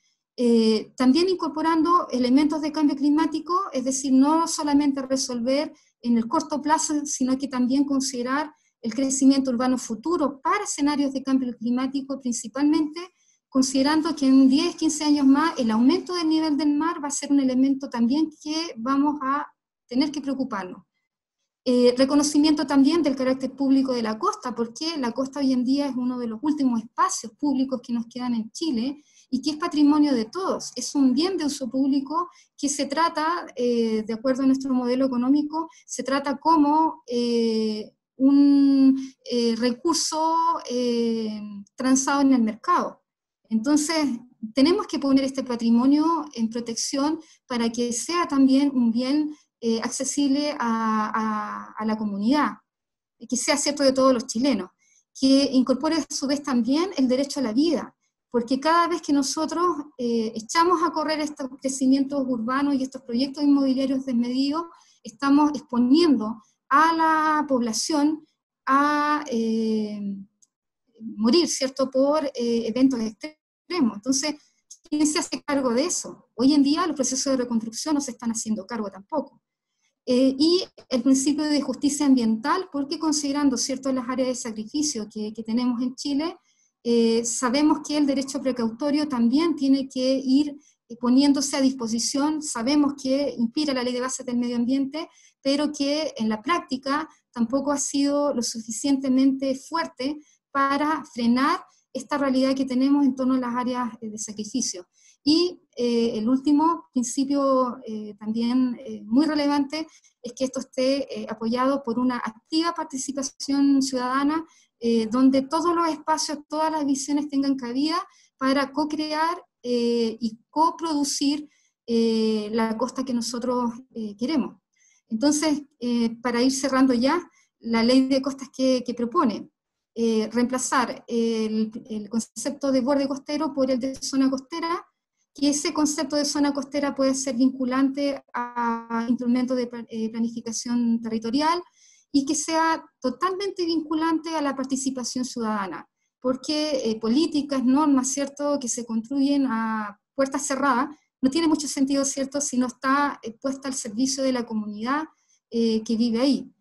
Speaker 4: también incorporando elementos de cambio climático, es decir, no solamente resolver en el corto plazo, sino que también considerar el crecimiento urbano futuro para escenarios de cambio climático, principalmente considerando que en 10, 15 años más el aumento del nivel del mar va a ser un elemento también que vamos a tener que preocuparnos. Reconocimiento también del carácter público de la costa, porque la costa hoy en día es uno de los últimos espacios públicos que nos quedan en Chile, y que es patrimonio de todos, es un bien de uso público que se trata, de acuerdo a nuestro modelo económico, se trata como un recurso transado en el mercado. Entonces, tenemos que poner este patrimonio en protección para que sea también un bien accesible a la comunidad, que sea cierto de todos los chilenos, que incorpore a su vez también el derecho a la vida, porque cada vez que nosotros echamos a correr estos crecimientos urbanos y estos proyectos inmobiliarios desmedidos, estamos exponiendo a la población a morir, ¿cierto?, por eventos extremos. Entonces, ¿quién se hace cargo de eso? Hoy en día los procesos de reconstrucción no se están haciendo cargo tampoco. Y el principio de justicia ambiental, porque considerando, ¿cierto?, las áreas de sacrificio que tenemos en Chile, sabemos que el derecho precautorio también tiene que ir poniéndose a disposición. Sabemos que inspira la Ley de Bases del Medio Ambiente, pero que en la práctica tampoco ha sido lo suficientemente fuerte para frenar esta realidad que tenemos en torno a las áreas de sacrificio. Y el último principio también muy relevante es que esto esté apoyado por una activa participación ciudadana, donde todos los espacios, todas las visiones tengan cabida para co-crear y coproducir la costa que nosotros queremos. Entonces, para ir cerrando ya, la ley de costas que propone reemplazar el concepto de borde costero por el de zona costera, que ese concepto de zona costera puede ser vinculante a instrumentos de planificación territorial, y que sea totalmente vinculante a la participación ciudadana, porque políticas, normas, ¿cierto?, que se construyen a puertas cerradas, no tiene mucho sentido, ¿cierto?, si no está puesta al servicio de la comunidad que vive ahí.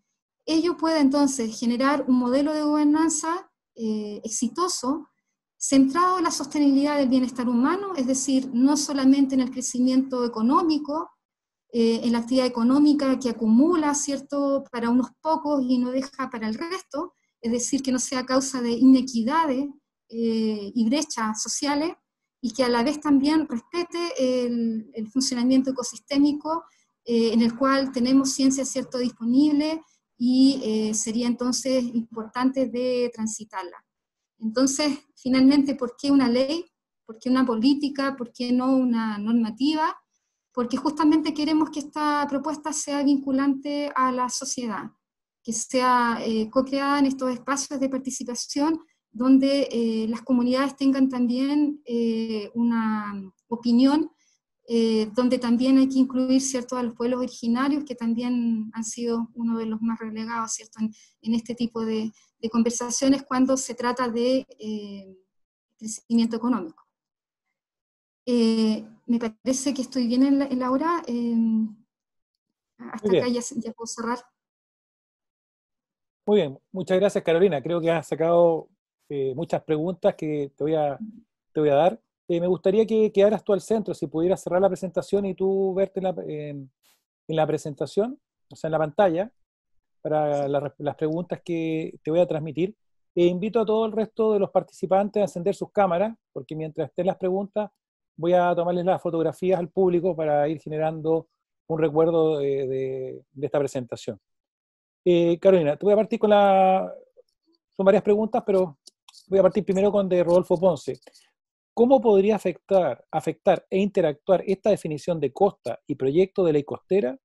Speaker 4: Ello puede entonces generar un modelo de gobernanza exitoso, centrado en la sostenibilidad del bienestar humano, es decir, no solamente en el crecimiento económico, en la actividad económica que acumula, ¿cierto?, para unos pocos y no deja para el resto, es decir, que no sea causa de inequidades y brechas sociales, y que a la vez también respete el funcionamiento ecosistémico en el cual tenemos ciencia, ¿cierto?, disponible, y sería entonces importante de transitarla. Entonces, finalmente, ¿por qué una ley? ¿Por qué una política? ¿Por qué no una normativa? Porque justamente queremos que esta propuesta sea vinculante a la sociedad, que sea co-creada en estos espacios de participación, donde las comunidades tengan también una opinión, donde también hay que incluir, ¿cierto?, a los pueblos originarios, que también han sido uno de los más relegados, ¿cierto?, en este tipo de conversaciones cuando se trata de crecimiento económico. Me parece que estoy bien en la hora. Hasta acá ya puedo cerrar.
Speaker 2: Muy bien, muchas gracias, Carolina. Creo que has sacado muchas preguntas que te voy a dar. Me gustaría que quedaras tú al centro, si pudieras cerrar la presentación y tú verte en la presentación, o sea, en la pantalla, para las preguntas que te voy a transmitir. Invito a todo el resto de los participantes a encender sus cámaras, porque mientras estén las preguntas, voy a tomarles las fotografías al público para ir generando un recuerdo de esta presentación. Carolina, te voy a partir con son varias preguntas, pero voy a partir primero con de Rodolfo Ponce. ¿Cómo podría afectar e interactuar esta definición de costa y proyecto de ley costera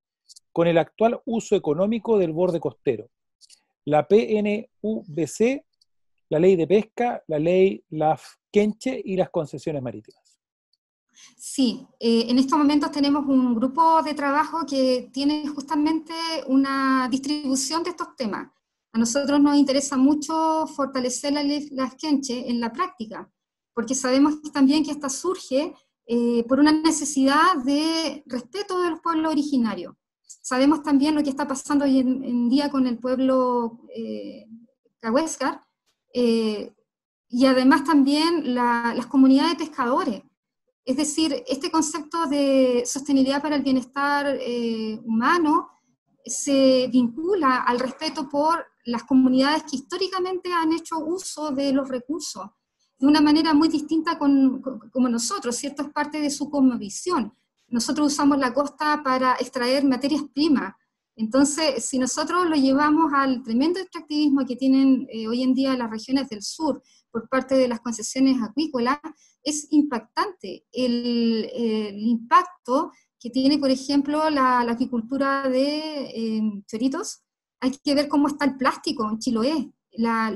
Speaker 2: con el actual uso económico del borde costero? La PNUBC, la ley de pesca, la ley Lafkenche y las concesiones marítimas.
Speaker 4: Sí, en estos momentos tenemos un grupo de trabajo que tiene justamente una distribución de estos temas. A nosotros nos interesa mucho fortalecer la ley Lafkenche en la práctica, porque sabemos también que esta surge por una necesidad de respeto de los pueblos originarios. Sabemos también lo que está pasando hoy en día con el pueblo Cahuéscar, y además también las comunidades de pescadores. Es decir, este concepto de sostenibilidad para el bienestar humano se vincula al respeto por las comunidades que históricamente han hecho uso de los recursos de una manera muy distinta como nosotros, ¿cierto? Es parte de su cosmovisión. Nosotros usamos la costa para extraer materias primas. Entonces, si nosotros lo llevamos al tremendo extractivismo que tienen hoy en día las regiones del sur por parte de las concesiones acuícolas, es impactante el impacto que tiene, por ejemplo, la acuicultura de choritos. Hay que ver cómo está el plástico en Chiloé, las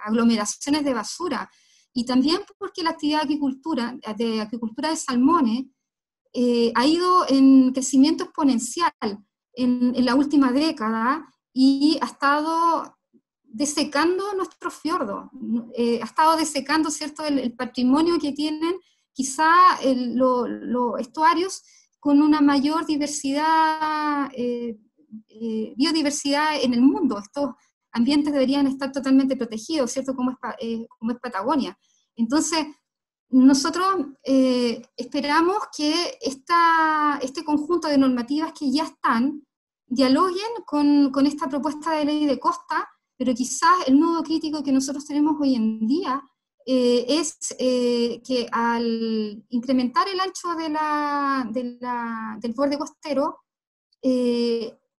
Speaker 4: aglomeraciones de basura, y también porque la actividad de acuicultura de salmones ha ido en crecimiento exponencial en la última década y ha estado desecando nuestros fiordos, ha estado desecando, ¿cierto?, el patrimonio que tienen quizá los estuarios con una mayor diversidad, biodiversidad en el mundo. Estos ambientes deberían estar totalmente protegidos, ¿cierto?, como es Patagonia. Entonces, nosotros esperamos que este conjunto de normativas que ya están dialoguen con esta propuesta de ley de costa, pero quizás el nudo crítico que nosotros tenemos hoy en día es que al incrementar el ancho del borde costero,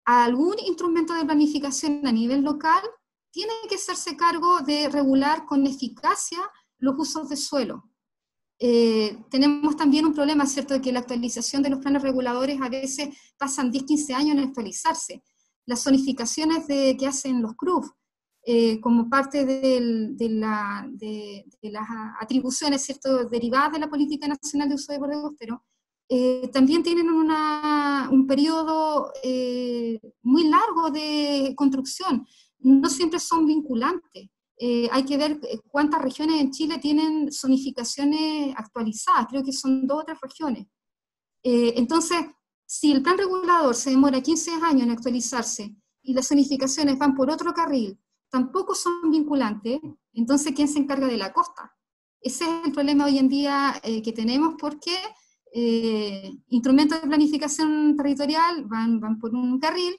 Speaker 4: algún instrumento de planificación a nivel local tiene que hacerse cargo de regular con eficacia los usos de suelo. Tenemos también un problema, ¿cierto?, de que la actualización de los planes reguladores a veces pasan 10, 15 años en actualizarse. Las zonificaciones que hacen los CRUF, como parte de las atribuciones, ¿cierto?, derivadas de la Política Nacional de Uso de Borde Costero, también tienen un periodo muy largo de construcción. No siempre son vinculantes. Hay que ver cuántas regiones en Chile tienen zonificaciones actualizadas, creo que son 2 o 3 regiones. Entonces, si el plan regulador se demora 15 años en actualizarse y las zonificaciones van por otro carril, tampoco son vinculantes, entonces ¿quién se encarga de la costa? Ese es el problema hoy en día que tenemos, porque instrumentos de planificación territorial van por un carril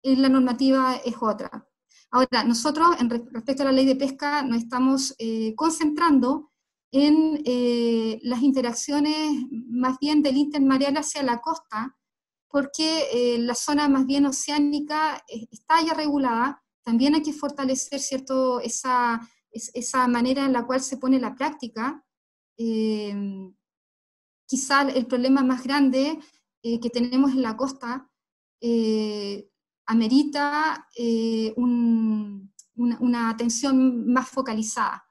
Speaker 4: y la normativa es otra. Ahora, nosotros, respecto a la ley de pesca, nos estamos concentrando en las interacciones más bien del intermareal hacia la costa, porque la zona más bien oceánica está ya regulada. También hay que fortalecer, ¿cierto?, esa manera en la cual se pone la práctica. Quizá el problema más grande que tenemos en la costa amerita una atención más focalizada.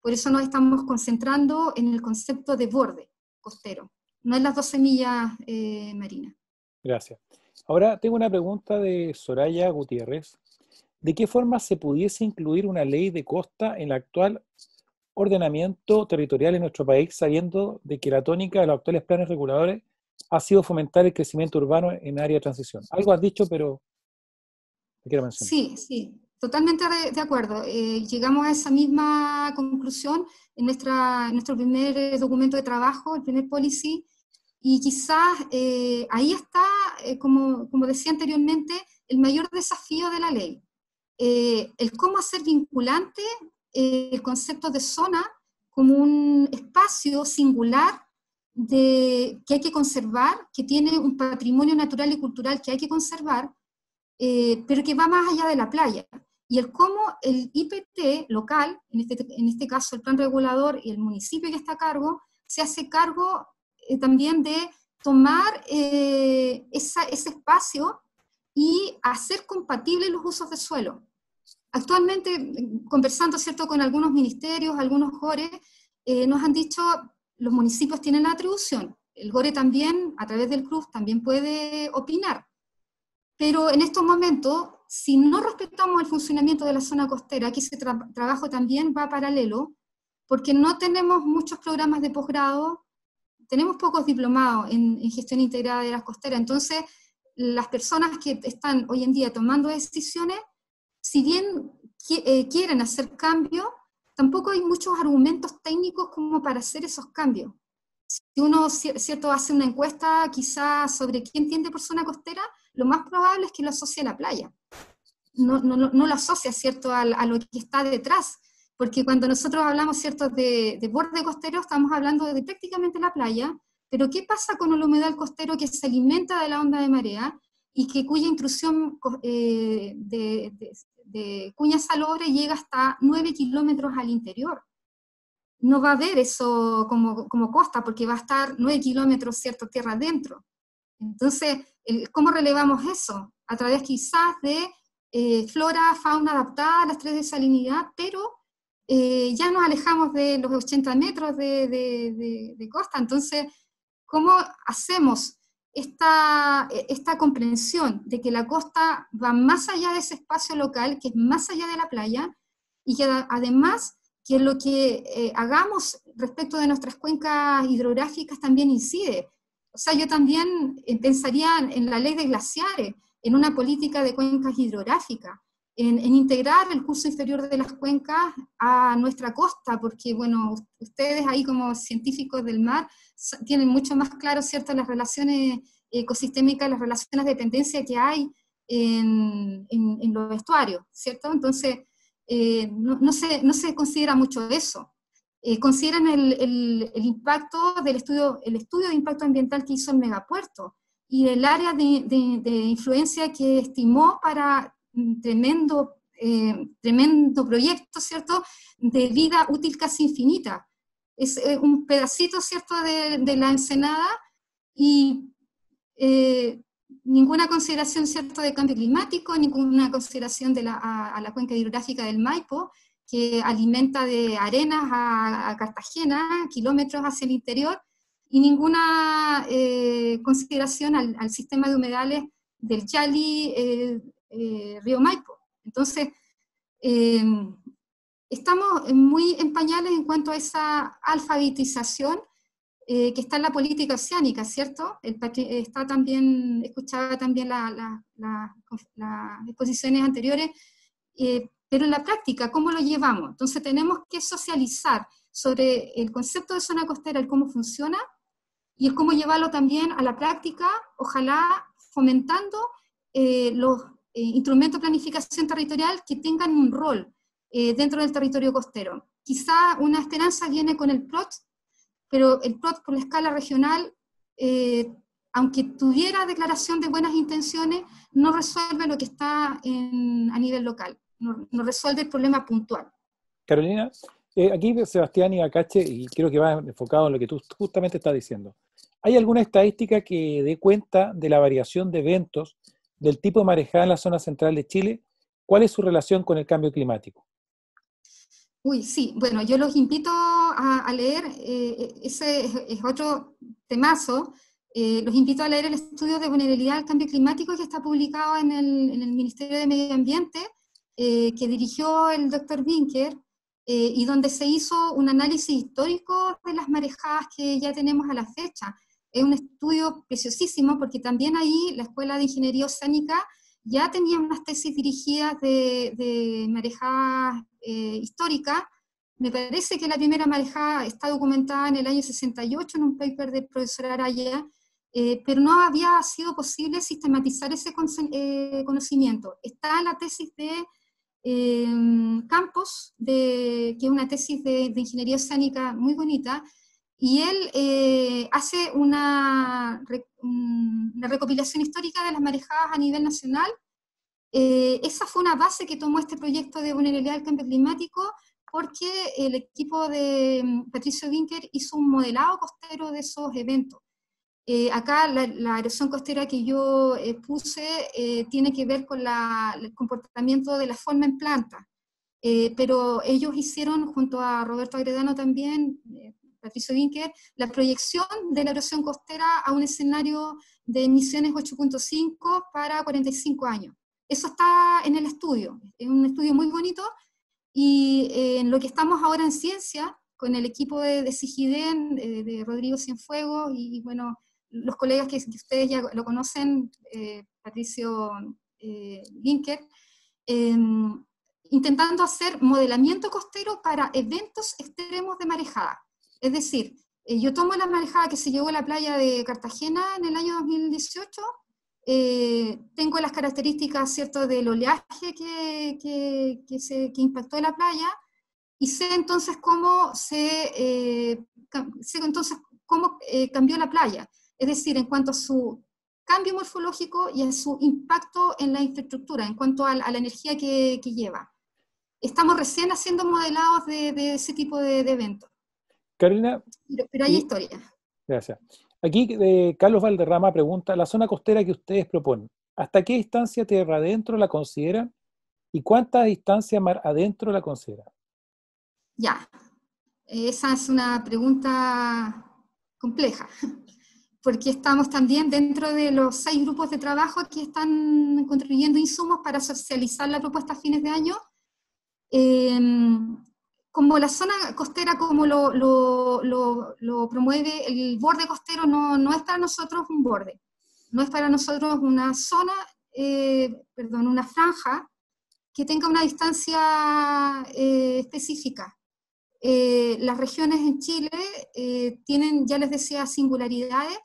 Speaker 4: Por eso nos estamos concentrando en el concepto de borde costero, no en las 12 millas marinas.
Speaker 2: Gracias. Ahora tengo una pregunta de Soraya Gutiérrez. ¿De qué forma se pudiese incluir una ley de costa en el actual ordenamiento territorial en nuestro país, sabiendo de que la tónica de los actuales planes reguladores ha sido fomentar el crecimiento urbano en área de transición? Algo has dicho, pero te quiero mencionar.
Speaker 4: Sí, totalmente de acuerdo. Llegamos a esa misma conclusión en nuestro primer documento de trabajo, el primer policy, y quizás ahí está, como decía anteriormente, el mayor desafío de la ley. El cómo hacer vinculante el concepto de zona como un espacio singular que hay que conservar, que tiene un patrimonio natural y cultural que hay que conservar, pero que va más allá de la playa. Y el cómo el IPT local, en este caso el plan regulador y el municipio que está a cargo, se hace cargo también de tomar ese espacio y hacer compatibles los usos de suelo. Actualmente, conversando, ¿cierto?, con algunos ministerios, algunos GORE, nos han dicho, los municipios tienen la atribución, el GORE también, a través del CRUF, también puede opinar. Pero en estos momentos, si no respetamos el funcionamiento de la zona costera, aquí ese trabajo también va paralelo, porque no tenemos muchos programas de posgrado, tenemos pocos diplomados en gestión integrada de las costeras. Entonces, las personas que están hoy en día tomando decisiones, si bien quieren hacer cambios, tampoco hay muchos argumentos técnicos como para hacer esos cambios. Si uno, ¿cierto?, hace una encuesta quizás sobre qué entiende por zona costera, lo más probable es que lo asocie a la playa. No lo asocia, ¿cierto?, a lo que está detrás, porque cuando nosotros hablamos, ¿cierto?, de borde costero, estamos hablando de prácticamente la playa, pero ¿qué pasa con el humedal costero que se alimenta de la onda de marea y cuya intrusión de cuña salobre llega hasta 9 kilómetros al interior? No va a haber eso como costa, porque va a estar 9 kilómetros, ¿cierto?, tierra adentro. Entonces, ¿cómo relevamos eso? A través quizás de flora, fauna adaptada a las 3 de salinidad, pero ya nos alejamos de los 80 metros de costa. Entonces, ¿cómo hacemos esta comprensión de que la costa va más allá de ese espacio local, que es más allá de la playa, y que además que lo que hagamos respecto de nuestras cuencas hidrográficas también incide? O sea, yo también pensaría en la ley de glaciares, en una política de cuencas hidrográficas, en integrar el curso inferior de las cuencas a nuestra costa, porque, bueno, ustedes ahí como científicos del mar tienen mucho más claro, ¿cierto?, las relaciones ecosistémicas, las relaciones de dependencia que hay en los estuarios, ¿cierto? Entonces, no se considera mucho eso. Consideran el impacto el estudio de impacto ambiental que hizo el megapuerto y el área de influencia que estimó para un tremendo proyecto, ¿cierto?, de vida útil casi infinita. Es un pedacito, ¿cierto?, de la Ensenada, y ninguna consideración, ¿cierto?, de cambio climático, ninguna consideración a la cuenca hidrográfica del Maipo, que alimenta de arenas a Cartagena, kilómetros hacia el interior, y ninguna consideración al sistema de humedales del Yali, río Maipo. Entonces, estamos muy en pañales en cuanto a esa alfabetización que está en la política oceánica, ¿cierto? Está también, escuchaba también las exposiciones anteriores, pero en la práctica, ¿cómo lo llevamos? Entonces tenemos que socializar sobre el concepto de zona costera, el cómo funciona, y el cómo llevarlo también a la práctica, ojalá fomentando los instrumentos de planificación territorial que tengan un rol dentro del territorio costero. Quizá una esperanza viene con el PLOT, pero el PLOT por la escala regional, aunque tuviera declaración de buenas intenciones, no resuelve lo que está a nivel local, no resuelve el problema puntual.
Speaker 2: Carolina, aquí Sebastián Ibacache, y creo que va enfocado en lo que tú justamente estás diciendo. ¿Hay alguna estadística que dé cuenta de la variación de eventos del tipo de marejada en la zona central de Chile? ¿Cuál es su relación con el cambio climático?
Speaker 4: Uy, sí, bueno, yo los invito a leer, ese es otro temazo, los invito a leer el estudio de vulnerabilidad al cambio climático que está publicado en el Ministerio de Medio Ambiente, que dirigió el Dr. Winker, y donde se hizo un análisis histórico de las marejadas que ya tenemos a la fecha. Es un estudio preciosísimo porque también ahí la Escuela de Ingeniería Oceánica ya tenía unas tesis dirigidas de marejadas históricas. Me parece que la primera marejada está documentada en el año 68 en un paper del profesor Araya, pero no había sido posible sistematizar ese conocimiento. Está la tesis de Campos, que es una tesis de ingeniería oceánica muy bonita, y él hace una recopilación histórica de las marejadas a nivel nacional. Esa fue una base que tomó este proyecto de vulnerabilidad al cambio climático, porque el equipo de Patricio Winker hizo un modelado costero de esos eventos. Acá la erosión costera que yo puse tiene que ver con el comportamiento de la forma en planta, pero ellos hicieron, junto a Roberto Agredano también, Patricio Winker, la proyección de la erosión costera a un escenario de emisiones 8.5 para 45 años. Eso está en el estudio, es un estudio muy bonito, y en lo que estamos ahora en ciencia, con el equipo de Sigiden, de Rodrigo Cienfuegos, y bueno, los colegas que ustedes ya lo conocen, Patricio Winker, intentando hacer modelamiento costero para eventos extremos de marejada. Es decir, yo tomo la marejada que se llevó a la playa de Cartagena en el año 2018, tengo las características, ¿cierto?, del oleaje que impactó la playa, y sé entonces cómo cambió la playa, es decir, en cuanto a su cambio morfológico y a su impacto en la infraestructura, en cuanto a la energía que lleva. Estamos recién haciendo modelados de ese tipo de eventos.
Speaker 2: Carolina.
Speaker 4: Pero hay historia.
Speaker 2: Gracias. Aquí Carlos Valderrama pregunta, la zona costera que ustedes proponen, ¿hasta qué distancia tierra adentro la consideran y cuánta distancia mar adentro la consideran?
Speaker 4: Ya, esa es una pregunta compleja, porque estamos también dentro de los 6 grupos de trabajo que están contribuyendo insumos para socializar la propuesta a fines de año. Como la zona costera, como lo promueve el borde costero, no es para nosotros un borde, no es para nosotros una zona, una franja que tenga una distancia específica. Las regiones en Chile tienen, ya les decía, singularidades.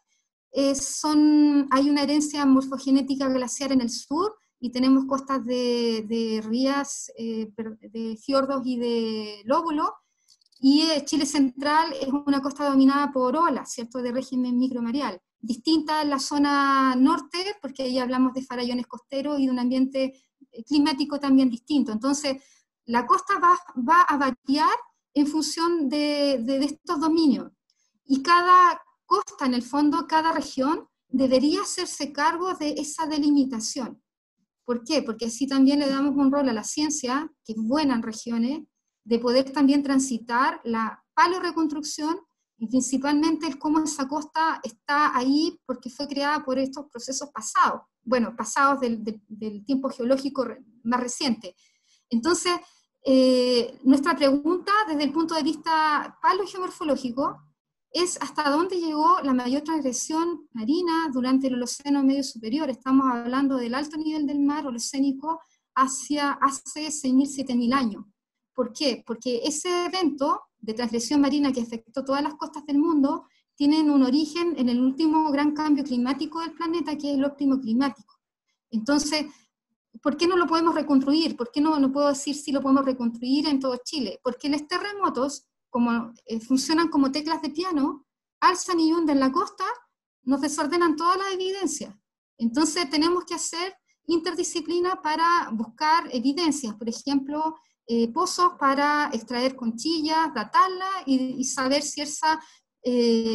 Speaker 4: Hay una herencia morfogenética glaciar en el sur, y tenemos costas de rías, de fiordos y de lóbulos, y Chile central es una costa dominada por olas, ¿cierto?, de régimen micromareal. Distinta en la zona norte, porque ahí hablamos de farallones costeros y de un ambiente climático también distinto. Entonces, la costa va a variar en función de estos dominios. Y cada costa, en el fondo, cada región, debería hacerse cargo de esa delimitación. ¿Por qué? Porque así también le damos un rol a la ciencia, que es buena en regiones, de poder también transitar la paleorreconstrucción, y principalmente el cómo esa costa está ahí porque fue creada por estos procesos pasados, pasados del tiempo geológico más reciente. Entonces, nuestra pregunta desde el punto de vista paleogeomorfológico es hasta dónde llegó la mayor transgresión marina durante el Holoceno medio superior. Estamos hablando del alto nivel del mar holocénico hace 6.000, 7.000 años. ¿Por qué? Porque ese evento de transgresión marina que afectó todas las costas del mundo tienen un origen en el último gran cambio climático del planeta, que es el óptimo climático. Entonces, ¿por qué no lo podemos reconstruir? ¿Por qué no puedo decir si lo podemos reconstruir en todo Chile? Porque los terremotos, como funcionan como teclas de piano, alzan y hunden la costa, nos desordenan toda la evidencia. Entonces tenemos que hacer interdisciplina para buscar evidencias, por ejemplo, pozos para extraer conchillas, datarlas y saber si esas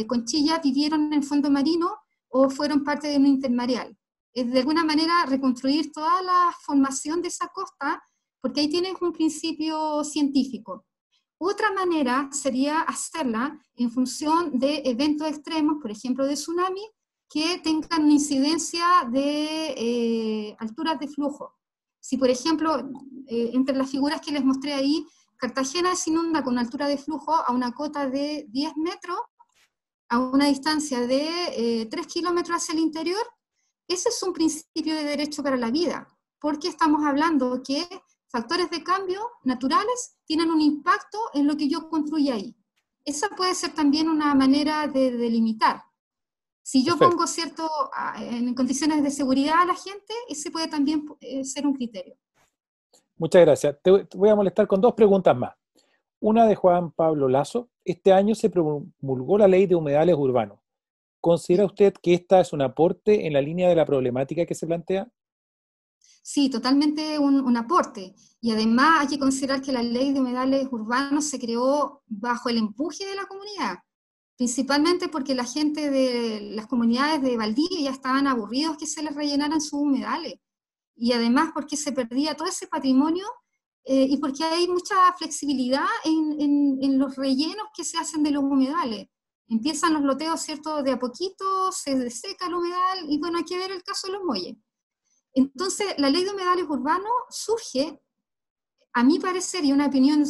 Speaker 4: conchillas vivieron en el fondo marino o fueron parte de un intermareal. Es de alguna manera reconstruir toda la formación de esa costa, porque ahí tienes un principio científico. Otra manera sería hacerla en función de eventos extremos, por ejemplo de tsunami, que tengan una incidencia de alturas de flujo. Si por ejemplo, entre las figuras que les mostré ahí, Cartagena se inunda con una altura de flujo a una cota de 10 metros, a una distancia de 3 kilómetros hacia el interior, ese es un principio de derecho para la vida, porque estamos hablando que factores de cambio naturales tienen un impacto en lo que yo construya ahí. Esa puede ser también una manera de delimitar. Si yo pongo en condiciones de seguridad a la gente, ese puede también ser un criterio.
Speaker 2: Muchas gracias. Te voy a molestar con 2 preguntas más. Una de Juan Pablo Lazo. Este año se promulgó la Ley de Humedales Urbanos. ¿Considera usted que esta es un aporte en la línea de la problemática que se plantea?
Speaker 4: Sí, totalmente un aporte. Y además hay que considerar que la Ley de Humedales Urbanos se creó bajo el empuje de la comunidad, principalmente porque la gente de las comunidades de Valdivia ya estaban aburridos que se les rellenaran sus humedales. Y además porque se perdía todo ese patrimonio y porque hay mucha flexibilidad en los rellenos que se hacen de los humedales. Empiezan los loteos, ¿cierto?, de a poquito, se seca el humedal, y bueno, hay que ver el caso de los muelles. Entonces, la Ley de Humedales Urbanos surge, a mi parecer, y una opinión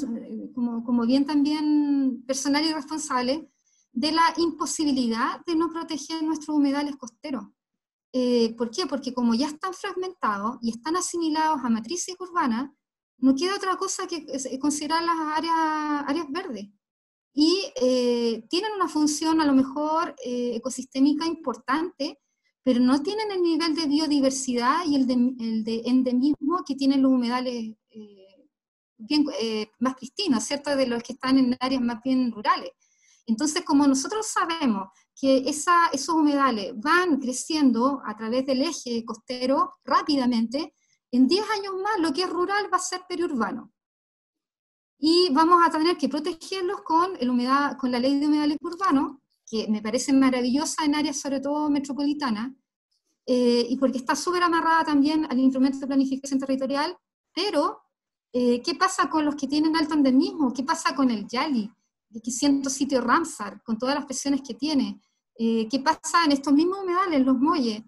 Speaker 4: como bien también personal y responsable, de la imposibilidad de no proteger nuestros humedales costeros. ¿Por qué? Porque como ya están fragmentados y están asimilados a matrices urbanas, no queda otra cosa que considerar las áreas verdes. Y tienen una función a lo mejor ecosistémica importante, pero no tienen el nivel de biodiversidad y el de endemismo que tienen los humedales más pristinos, ¿cierto? De los que están en áreas más bien rurales. Entonces, como nosotros sabemos que esos humedales van creciendo a través del eje costero rápidamente, en 10 años más lo que es rural va a ser periurbano. Y vamos a tener que protegerlos con la ley de humedales urbanos, que me parece maravillosa en áreas sobre todo metropolitanas, y porque está súper amarrada también al instrumento de planificación territorial, pero ¿qué pasa con los que tienen alto endemismo? ¿Qué pasa con el Yali? Que siento sitio Ramsar, con todas las presiones que tiene. ¿Qué pasa en estos mismos humedales, los Molles?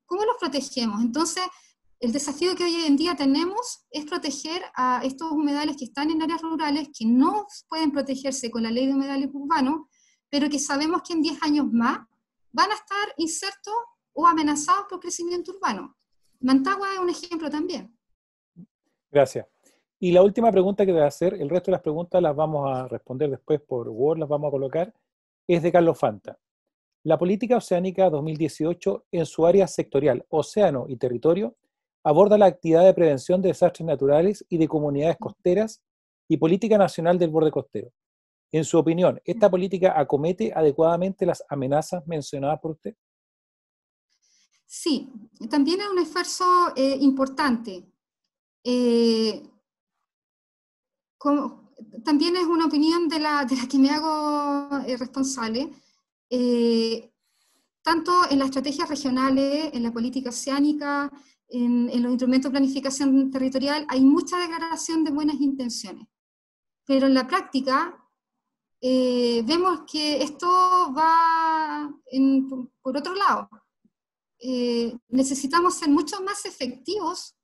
Speaker 4: ¿Cómo los protegemos? Entonces, el desafío que hoy en día tenemos es proteger a estos humedales que están en áreas rurales, que no pueden protegerse con la ley de humedales urbanos, pero que sabemos que en 10 años más van a estar insertos o amenazados por crecimiento urbano. Mantagua es un ejemplo también.
Speaker 2: Gracias. Y la última pregunta que te voy a hacer, el resto de las preguntas las vamos a responder después por Word, las vamos a colocar, es de Carlos Fanta. La política oceánica 2018 en su área sectorial, océano y territorio, aborda la actividad de prevención de desastres naturales y de comunidades costeras y política nacional del borde costero. En su opinión, ¿esta política acomete adecuadamente las amenazas mencionadas por usted?
Speaker 4: Sí, también es un esfuerzo importante. También es una opinión de la que me hago responsable, tanto en las estrategias regionales, en la política oceánica, en los instrumentos de planificación territorial, hay mucha declaración de buenas intenciones. Pero en la práctica, vemos que esto va por otro lado. Necesitamos ser mucho más efectivos,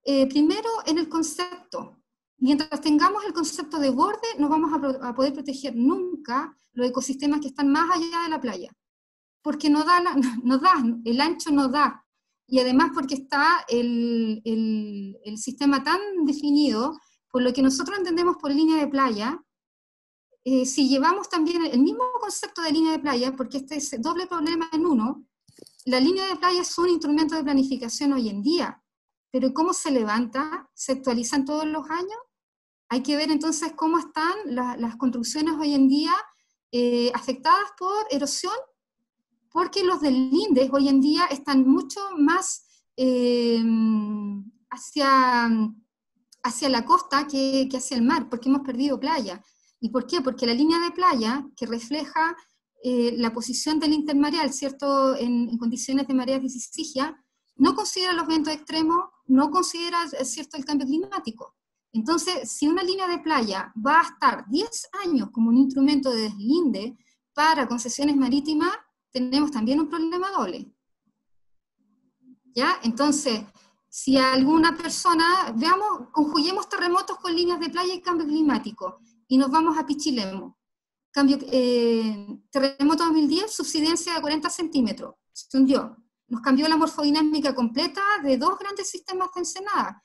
Speaker 4: primero en el concepto. Mientras tengamos el concepto de borde, no vamos a poder proteger nunca los ecosistemas que están más allá de la playa, porque no da, el ancho no da, y además porque está el sistema tan definido, por lo que nosotros entendemos por línea de playa. Si llevamos también el mismo concepto de línea de playa, porque este es doble problema en uno, la línea de playa es un instrumento de planificación hoy en día, pero ¿cómo se levanta? ¿Se actualizan todos los años? Hay que ver entonces cómo están las construcciones hoy en día afectadas por erosión, porque los del Lindes hoy en día están mucho más hacia la costa que hacia el mar, porque hemos perdido playa. ¿Y por qué? Porque la línea de playa, que refleja la posición del intermareal, ¿cierto?, en condiciones de mareas de Sigia, no considera los vientos extremos, no considera, ¿cierto?, el cambio climático. Entonces, si una línea de playa va a estar 10 años como un instrumento de deslinde para concesiones marítimas, tenemos también un problema doble. ¿Ya? Entonces, si alguna persona, conjuguemos terremotos con líneas de playa y cambio climático, y nos vamos a Pichilemu. Terremoto 2010, subsidencia de 40 centímetros, se hundió. Nos cambió la morfodinámica completa de 2 grandes sistemas de ensenada.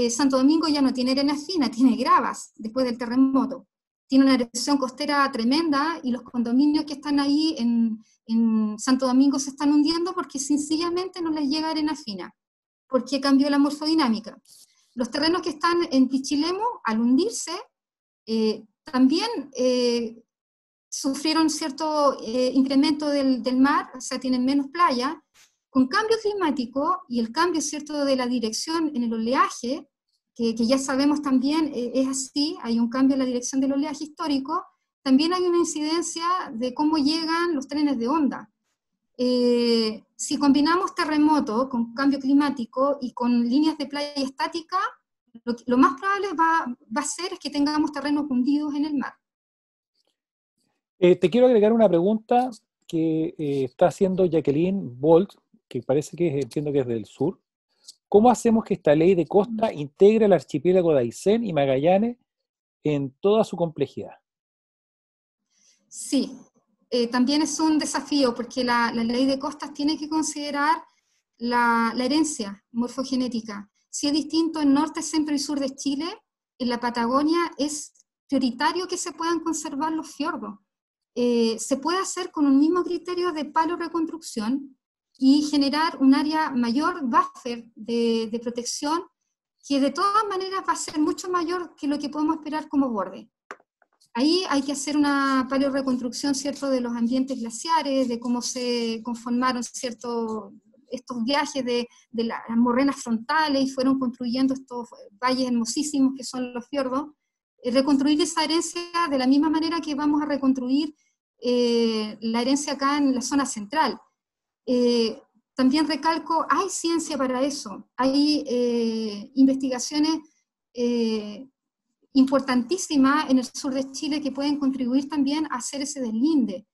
Speaker 4: Santo Domingo ya no tiene arena fina, tiene gravas después del terremoto. Tiene una erosión costera tremenda y los condominios que están ahí en Santo Domingo se están hundiendo porque sencillamente no les llega arena fina, porque cambió la morfodinámica. Los terrenos que están en Pichilemu, al hundirse, también sufrieron cierto incremento del mar, o sea, tienen menos playa. Con cambio climático y el cambio, ¿cierto?, de la dirección en el oleaje, que ya sabemos también es así, hay un cambio en la dirección del oleaje histórico, también hay una incidencia de cómo llegan los trenes de onda. Si combinamos terremoto con cambio climático y con líneas de playa estática, lo más probable va a ser es que tengamos terrenos hundidos en el mar.
Speaker 2: Te quiero agregar una pregunta que está haciendo Jacqueline Bolt, que entiendo que es del sur. ¿Cómo hacemos que esta ley de costa integre el archipiélago de Aysén y Magallanes en toda su complejidad?
Speaker 4: Sí, también es un desafío porque la ley de costas tiene que considerar la herencia morfogenética. Si es distinto en norte, centro y sur de Chile, en la Patagonia es prioritario que se puedan conservar los fiordos. Se puede hacer con un mismo criterio de palo reconstrucción, y generar un área mayor, buffer de protección, que de todas maneras va a ser mucho mayor que lo que podemos esperar como borde. Ahí hay que hacer una paleorreconstrucción, ¿cierto?, de los ambientes glaciares, de cómo se conformaron, ¿cierto?, estos viajes de las morrenas frontales y fueron construyendo estos valles hermosísimos que son los fiordos. Reconstruir esa herencia de la misma manera que vamos a reconstruir la herencia acá en la zona central. También recalco, hay ciencia para eso, hay investigaciones importantísimas en el sur de Chile que pueden contribuir también a hacer ese deslinde.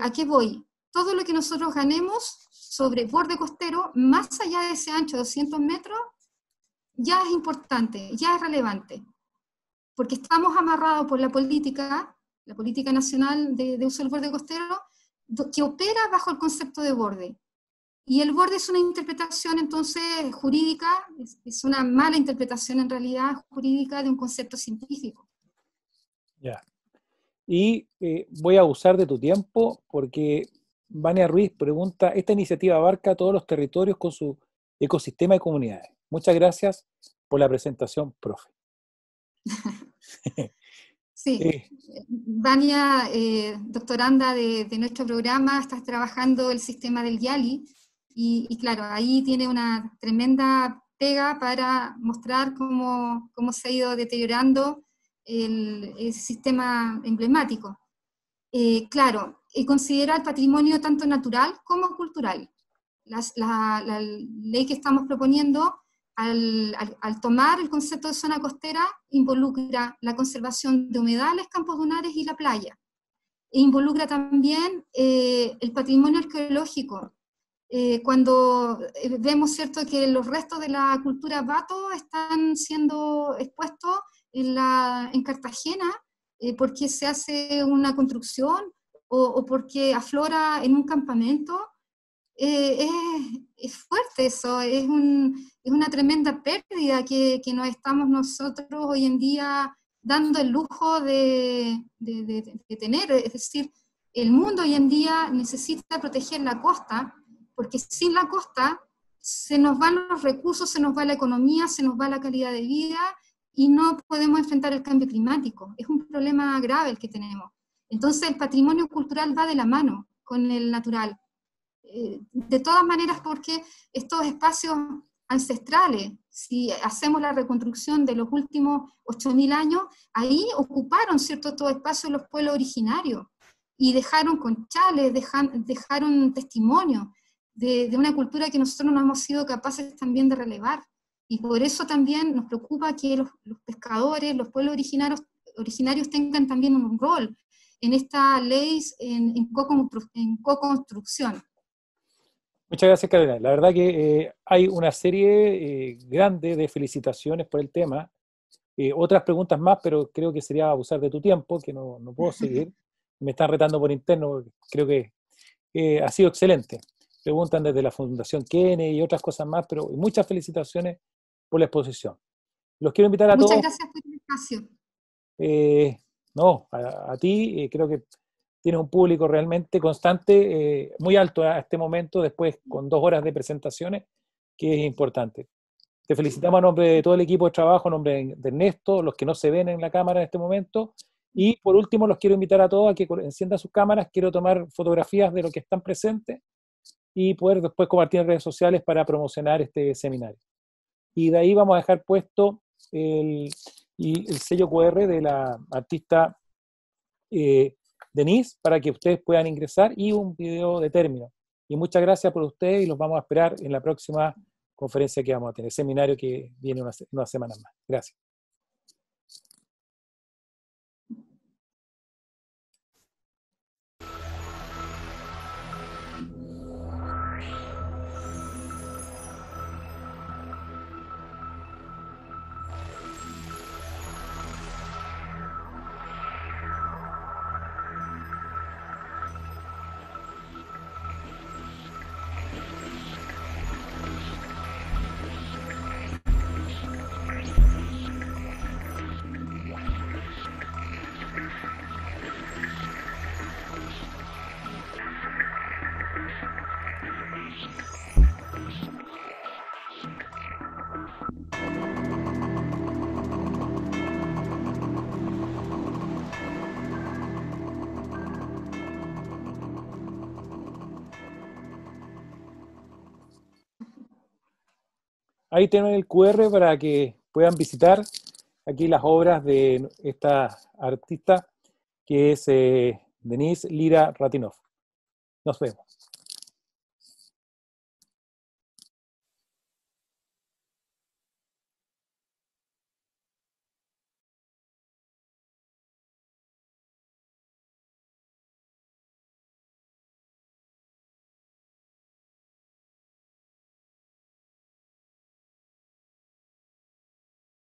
Speaker 4: ¿A qué voy? Todo lo que nosotros ganemos sobre borde costero, más allá de ese ancho de 200 metros, ya es importante, ya es relevante, porque estamos amarrados por la política nacional de uso del borde costero, que opera bajo el concepto de borde. Y el borde es una interpretación entonces jurídica, es una mala interpretación en realidad jurídica de un concepto científico.
Speaker 2: Ya. Y voy a abusar de tu tiempo porque Vania Ruiz pregunta, ¿esta iniciativa abarca todos los territorios con su ecosistema de comunidades? Muchas gracias por la presentación, profe.
Speaker 4: Sí, Vania, doctoranda de nuestro programa, está trabajando el sistema del YALI, y claro, ahí tiene una tremenda pega para mostrar cómo se ha ido deteriorando el sistema emblemático. Claro, considera el patrimonio tanto natural como cultural. La ley que estamos proponiendo, al tomar el concepto de zona costera, involucra la conservación de humedales, campos dunares y la playa. E involucra también el patrimonio arqueológico. Cuando vemos, ¿cierto?, que los restos de la cultura Bato están siendo expuestos en Cartagena, porque se hace una construcción o porque aflora en un campamento, es fuerte eso, es una tremenda pérdida que nos estamos nosotros hoy en día dando el lujo de tener. Es decir, el mundo hoy en día necesita proteger la costa, porque sin la costa se nos van los recursos, se nos va la economía, se nos va la calidad de vida, y no podemos enfrentar el cambio climático. Es un problema grave el que tenemos. Entonces el patrimonio cultural va de la mano con el natural. De todas maneras, porque estos espacios ancestrales, si hacemos la reconstrucción de los últimos 8.000 años, ahí ocuparon ciertos espacios los pueblos originarios, y dejaron conchales, dejaron testimonio de una cultura que nosotros no hemos sido capaces también de relevar. Y por eso también nos preocupa que los pescadores, los pueblos originarios tengan también un rol en esta ley en co-construcción.
Speaker 2: Muchas gracias, Carolina. La verdad que hay una serie grande de felicitaciones por el tema. Otras preguntas más, pero creo que sería abusar de tu tiempo, que no puedo seguir. Me están retando por interno, creo que ha sido excelente. Preguntan desde la Fundación Kennedy y otras cosas más, pero muchas felicitaciones por la exposición. Los quiero invitar a todos.
Speaker 4: Muchas gracias por el espacio.
Speaker 2: No, a ti, creo que tienes un público realmente constante, muy alto a este momento, después con 2 horas de presentaciones, que es importante. Te felicitamos a nombre de todo el equipo de trabajo, a nombre de Ernesto, los que no se ven en la cámara en este momento, y por último los quiero invitar a todos a que enciendan sus cámaras. Quiero tomar fotografías de los que están presentes y poder después compartir en redes sociales para promocionar este seminario. Y de ahí vamos a dejar puesto el sello QR de la artista Denise, para que ustedes puedan ingresar, y un video de término. Y muchas gracias por ustedes, y los vamos a esperar en la próxima conferencia que vamos a tener, seminario que viene unas semanas más. Gracias. ahí tienen el QR para que puedan visitar aquí las obras de esta artista que es Denise Lira Ratinov. Nos vemos.